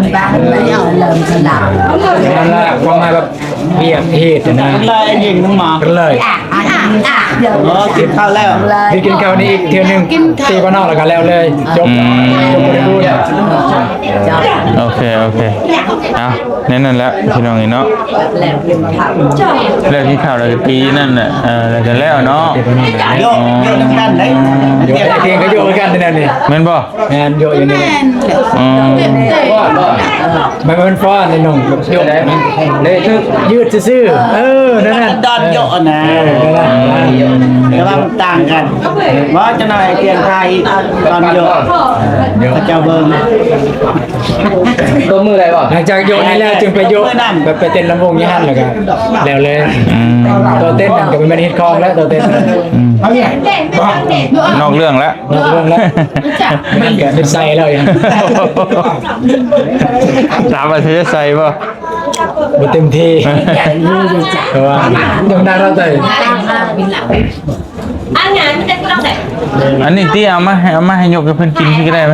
นแหละความหมายแบบเบียดเหตุนะ เลยยิงน้องหมอ กันเลย กินข้าวแล้ว พี่กินข้าวนี้อีกเที่ยวนึงตีบ้านนอกแล้วกันแล้วเลยจบบริบูรณ์ โอเคเอานั่นแหละพี่น้องเนาะแล้วที่ข่าวเราปีนั่นน่ะแล้วกันแล้วเนาะ โยกกันได้ โยกเพียงก็โยกกันนั่นนี่ แม่นบ่ งานโยกอย่างนี้ มันเป็นฟ้อนในหนุ่มโยกเลยยืดซื่อนั่นน่ะ ดอนโยกนะแต่ว่ามันต่างกันว่าจะหน่อยเปลี่ยนไทยตอนโยกพระเจ้าเบิ้ง ตัวมืออะไรวะ หลังจากโยกนี้แล้วจึงไปโยกแบบไปเต้นลำวงยี่ห้นแล้วกันแล้วเลยตัวเต้นนั่นก็เป็นฮิตคองแล้วตัวเต้น นอกเรื่องแล้ว นอกเรื่องแล้วมันก็เป็นไซแล้วยัง ถามว่าจะใส่ป่ะ บ่เต็มที่เพราะว่าต้องได้เราเลย อันนี้ที่เอามาให้ยกกับเพื่อนกินที่ก็ได้ไหม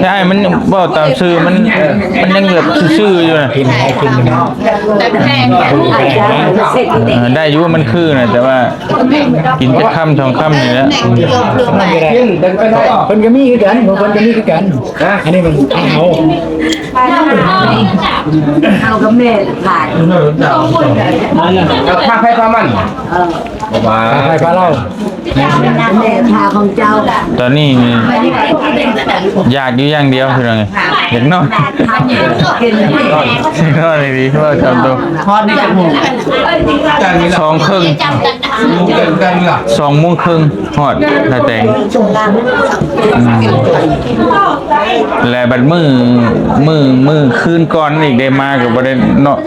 ใช่มันบอกตามชื่อมันยังแบบชื่ออยู่นะ กินให้กินนะ ได้อยู่ว่ามันคือนะแต่ว่ากินจะค่ำ2 ค่ำนี่แหละ คนก็มีคือกันคนก็มีคือกันอันนี้มันเอา กับแม่ผ่าน พาไปพามันบ้า ไปพาเรา แม่พาของเจ้า ตอนนี้อยากอยู่อย่างเดียวคือไงอยากนอนนอนเลยดีว่าจำตัว ทอดนี่กับหมู 2 ครึ่ง2 โมงครึ่งหอดถ้าแต่งและบัดมือคืนก่อนอีกได้มากับบ่ได้เนาะ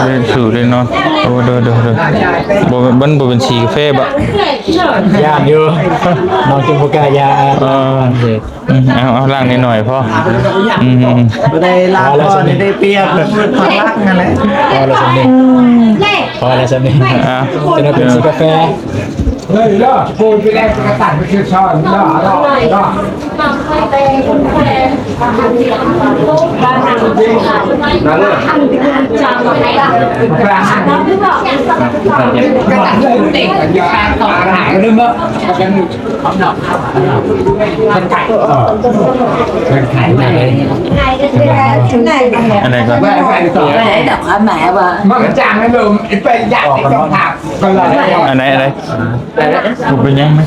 ได้สู่ได้เนาะโอ้ดูบ่เป็นสีกาแฟบ่ ยากอยู่น้องกินพวกกายา เอาล่างนิดหน่อยพ่อ ไม่ได้ลาก่อนได้เปรียบความรักนั่นแหละ พอแล้วสำเนียงพอแล้วสำเนียงจะได้เป็นสีกาแฟเฮ้ยล่ะพูดไปแล้วจะตัดไปคือช้อนล่ะนั่งเลย ลืมบ่อะไรก่อน ดอกขาแม่ว่า มันกระจ่างให้ลืมไปอยากไปต้องหักก็เลย อะไรผมเป็นยังไหม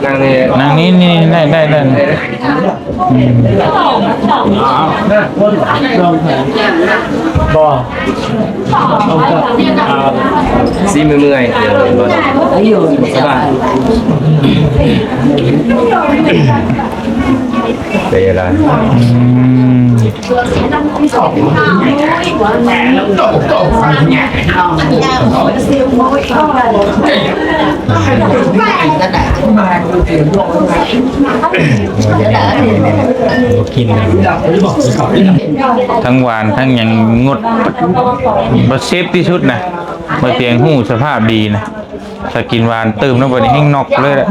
นั่งนี่ นางนี้ได้ บ่ ซีมือเมื่อยเดี๋ยวเลยสบาย เป็นอะไร กิน ทั้งหวานทั้งหยังงดบ่เซฟที่สุดนะบ่เตียงหูสภาพดีนะถ้ากินหวานตื่มแล้วบ่ได้แห้งนอกเลยแหละ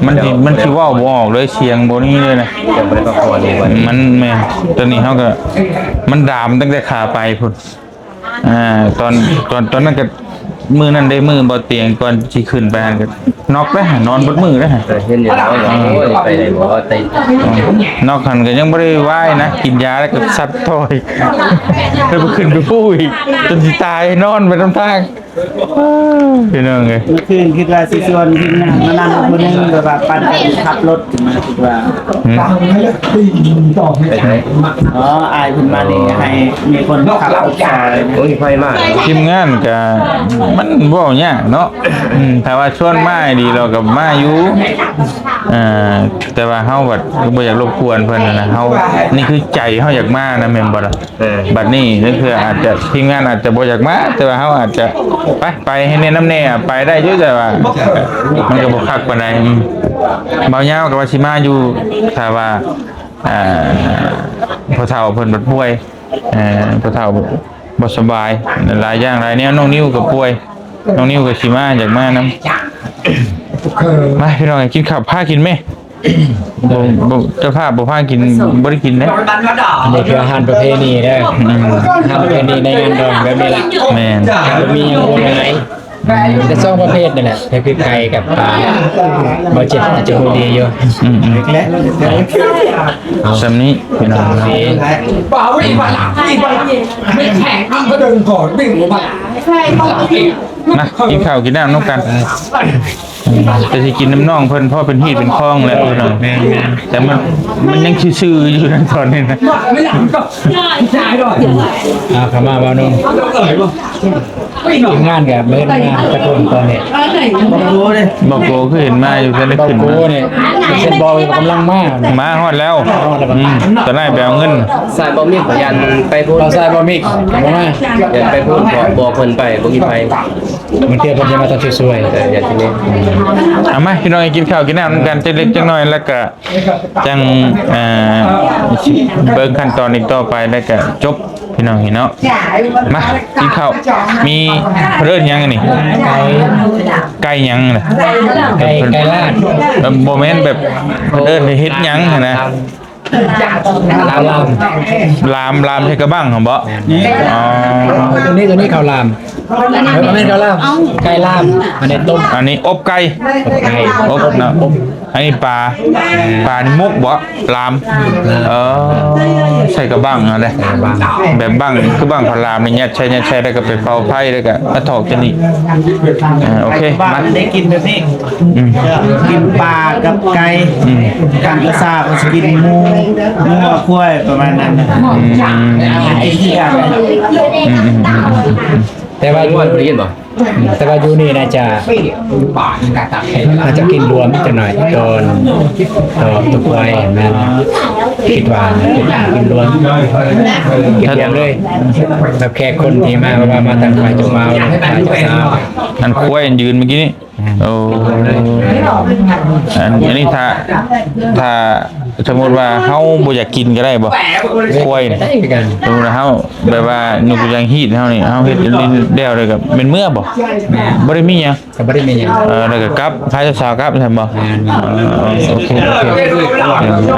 มันสิเว้าบ่ออกเลยเสียงบ่นี้เลยนะ จะไม่ได้ประกวดเลยวัน มันแม่ตอนนี้เฮาก็มันดามตั้งแต่ขาไปพุ่นตอนนั้นก็มือนั้นได้มือบ่เตียงก่อนสิขึ้นไปหั่นก็นอกแล้วนอนบนมือแล้ว แต่เห็นอยู่แล้วไปไหนบอกว่าไป นอกหันก็ยังไม่ได้ไหว้นะกินยาแล้วก็ซัดถอยแล้วไปขึ้นไปพูดอีกจนสิตายนอนไปตามทางพี่น้องไง เมื่อคืนคิดว่าสิชวนทีมงานมานั่งคนนึงแบบว่าปั่นกันขับรถมาคิดว่า ไปไหน อ๋ออายคุณมานี่ให้มีคนขับรถซอย โอ้ยไฟมาก ทีมงานก็มันบ่ยากเนาะถ้าว่าชวนมาดีเรากับมาอยู่แต่ว่าเฮาบัดบ่อยากรบกวนเพิ่นนะเฮานี่คือใจเฮาอยากมานะแม่นบ่ล่ะบัดนี้นั่นคืออาจจะทีมงานอาจจะบ่อยากมาแต่ว่าเฮาอาจจะไปให้แนะนำแน่ไปได้อยู่แต่ว่ามันก็บ่คักปานใดเบายาวก็ว่าสิมาอยู่ถ้าว่าพ่อเฒ่าเพิ่นบ่ป่วยพ่อเฒ่าบ่สบายหลายอย่างหลายแนวน้องนิ้วก็ป่วยน้องนิ้วก็สิมาอยากมานำมาพี่น้องกินข้าวพากินมั้ยบ่เจ้าภาพบ่พากินบ่ได้กินเด้ นี่คืออาหารประเภทนี้ได้อาหารประเภทนี้ในงานดองแบบนี้แหละ แม่น มีอย่างอื่นไหมแต่สองประเภทนี่แหละคือไก่กับปลาบ่เจ็บจะฮู้ดีอยู่ สำนี้พี่น้อง นี่ bảo vệ bà làm gì bà mẹ thẻ ăn có đừng khỏi đừng bà นะกินข้าวกินน้ำน้องกันแต่สิกินน้ำน่องเพิ่นเพราะเป็นฮีดเป็นคล้องแล้วพี่น้องแต่มันยังซื่อๆอยู่นะตอนนี้นะ mới làm có sai rồi เอาเข้ามาบ่าวนุ่ม ở งานกับเบิ่งงานตะโกนตอนนี้ บอกโกคือเห็นมาอยู่จะได้ บ่าว ขึ้น กู มา นี่เส้นบอลกำลังมา มาฮอดแล้วตอนแรกไปเอาเงิน สายบอมมี่ขอยันไปพูด เราใส่บ่มิกบ่มา ยันไปพูดบอกคนไปบอกกี่ไป มันเทียบกันจะมาตอนสวย ยันที่นี่ เอามาพี่น้องกินข้าวกินน้ำน้ำกันจักเล็กจักน้อยแล้วก็จังเบิ่งขั้นตอนอีกต่อไปแล้วก็จบพี่น้องเห็นเนาะมากินข้าวมีเรื่องยังไงนี่ไก่ยังน่ะ ๆไก่ลาด โมเมนต์แบบเดินเฮ็ดหยังหั่นนะ ลาม ลามใช้กระบังของบ่อ๋อ ตัวนี้ข้าวลามมันเป็นข้าวลามไก่ลามอันนี้ต้ม อันนี้อบไก่ ไก่ อบนะอันนี้ปลานี่มุกบ่ลามใส่กระบังอะไรแบบบังคือบังพลามนี่ยัดใช้แล้วก็ไปเป่าไผ่แล้วก็มาถอกจังนี้โอเค บ้าม าน ได้กินแบบนี้กินปลากับไก่กันกระซาบก็กินหมูควายประมาณนั้นไอ้ที่กัน แต่ว่า ว่าได้ยินบ่ แต่ว่ายูนี่น่าจะกินรวมจะหน่อยตอนตัวควายมันคิดว่ากินรวมกินรวมเลยแบบแค่คนที่มาว่ามาทางฝ่ายจะมาฝ่ายจะสาว อันคุ้ยยืนเมื่อกี้นี่โอ้อันนี้ถ้าสมมติว่าเฮาบ่อยากกินก็ได้บ่คุ้ยนี่ ได้กัน สมมติว่าเฮาแบบว่านุกยังฮีดเฮานี่เฮาเฮ็ดเดียวเลยกับเป็นเมื่อบ่บ่ได้มีหยัง ก็ไม่ได้มีอย่าง แล้วก็กลับพายสาวกลับใช่บ่โอเค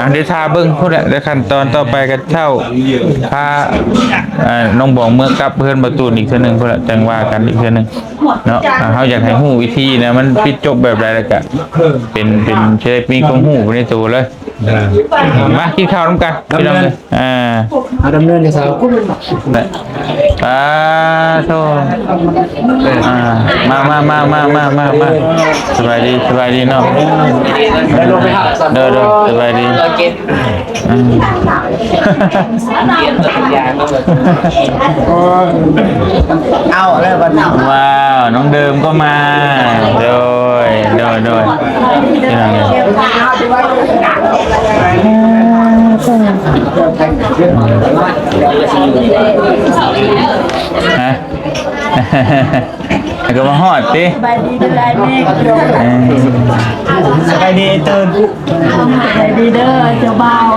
อันเดี๋ยวทาเบิ่งพุ่นแหละในขั้นตอนต่อไปก็เท่าพาน้องบองเมื่อกลับเพิ่นประตูอีกเทื่อนึงพุ่นแหละจังว่ากันอีกเทื่อนึงเนาะเฮาอยากให้ฮู้วิธีนะมันปิดจบแบบใดแล้วก็เป็นสิได้มีความฮู้ในตัวเลยมากินข้าวนำกันพี่น้องเอาดำเนินกับสาว โธ่มาสบายดีเนาะเด้อสบายดีเอาแล้ววันนี้ ว้าวน้องเดิมก็มาโดยนี่นะ ฮะแล้วก็มาฮอดติ ไปดีเด้อได้แม่ สบายดีตื่น ไปดีเด้อเจ้าบ่าว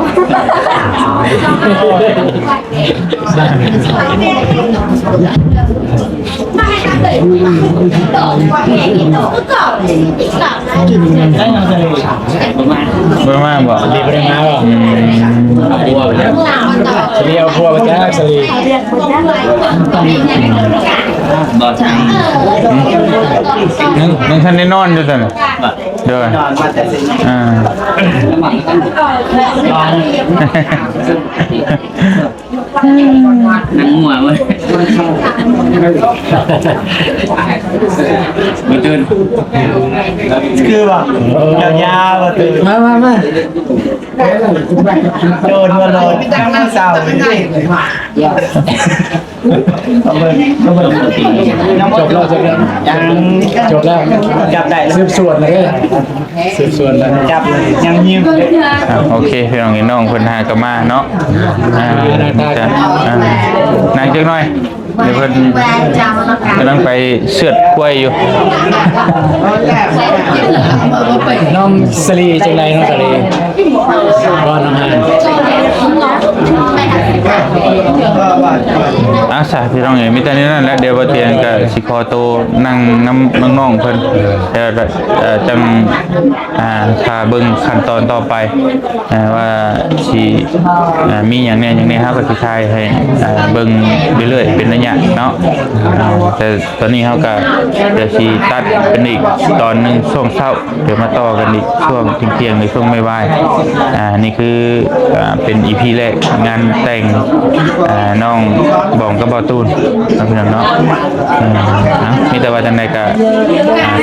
บ่มาบ่ ดีไปมาบ่พัวไปแล้วเรียวพัวไปแล้วสลี เรียกคนนั้น นึงท่านได้นอนอยู่ซั่นน่ะเด้ออ่า นังหัวเว้ยไม่ตื่น คือว่ายาวๆตื่น มา โดนมาโดนเศร้า จบแล้ว จับได้ สืบสวนเลยสืบสวนแล้ว จับยังยิ้ม โอเคพี่น้องน้องเพิ่นหากลับมาเนาะนางจักหน่อยเดี๋ยวเพิ่นกำลังไปเชือดกล้วยอยู่ น้องสลีจังไรน้องสลีก็น้องฮาน อาสาพี่น้องเอ๋มีแต่นี้นั่นแหละเดี๋ยวบ่เตียงก็สิขอตัวนั่งน้ำน้องๆเพิ่นเดี๋ยวจังถ้าเบิ่งขั้นตอนต่อไปว่าสิมีหยังแน่อย่างนี้ครับก็สิถ่ายให้เบิ่งเรื่อยๆเป็นระยะเนาะแต่ตอนนี้เฮาก็เดี๋ยวสิตัดเป็นอีกตอนนึงช่วงเช้าเดี๋ยวมาต่อกันอีกช่วงเที่ยงๆในช่วงบ่ายๆนี่คือเป็น EP แรกงานแต่งน้องบองกับบ่ตูนพี่น้องเนาะมีแต่ว่าจังไดก็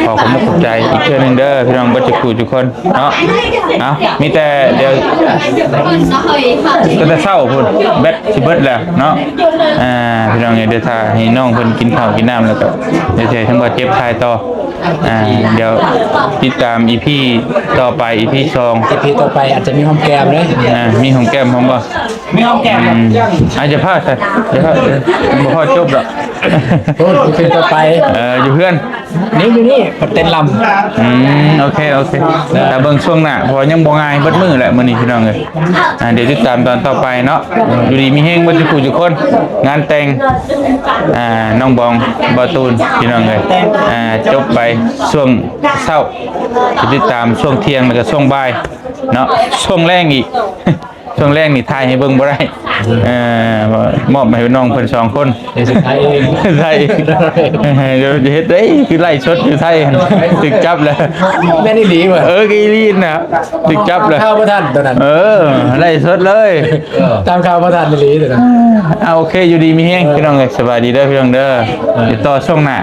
ขอขอบใจอีกเทื่อนึงเด้อพี่น้องบ่จุกทุกคนเนาะมีแต่เดี๋ยวก็จะเช้าพุ่นแบตสิเบิดแล้วเนาะพี่น้องเดี๋ยวถ้าให้น้องเพิ่นกินข้าวกินน้ำแล้วก็เดี๋ยวสิให้ทั้งบ่เจ็บทายต่อเดี๋ยวติดตาม EP ต่อไป EP 2 พี่ต่อไปอาจจะมีหอมแก้มเลย มีของแก้มพร้อมบ่มีของแก้มอาจจะพลาดใช่เดี๋ยวบ่พอจบดอก โอ้พี่ต่อไป อยู่เพื่อน นี่อยู่นี่เต้นล โอเคแต่เบิ่งช่วงหน้าเพอยังบ่ง่ายเบิดมือแหละมื้อนี้พี่น้องเอ้ยเดี๋ยวติดตามตอนต่อไปเนาะอยู่ดีมีเฮงบ่ทุกผู้ทุกคนงานแต่งน้องบองบ่ตูนพี่น้องเอ้ยจบไปช่วงเช้าติดตามช่วงเที่ยงแล้วก็ช่วงบ่ายเนาะช่วงแรงอีก ช่วงแรกนี่ถ่ายให้เบิ่งบ่ได้มอบให้น้องเพิ่น2คนำเดี๋ยวสุดท้ายเอง ไทยเดี๋ยวเฮ็ดได้คือไล่ชดอยู่ไทยตึกจับแล้ว แม่นี่ดีว่ะ กีรีนนะตึกจับแล้ว ข้าวประทานตอนนั้น ไล่ชดเลย ตามข้าวประทานลีตอนนั้น โอเคอยู่ดีมีแฮงพี่น้องเอ้ยสบายดีเด้อพี่น้องเด้อติดต่อช่วงหน้า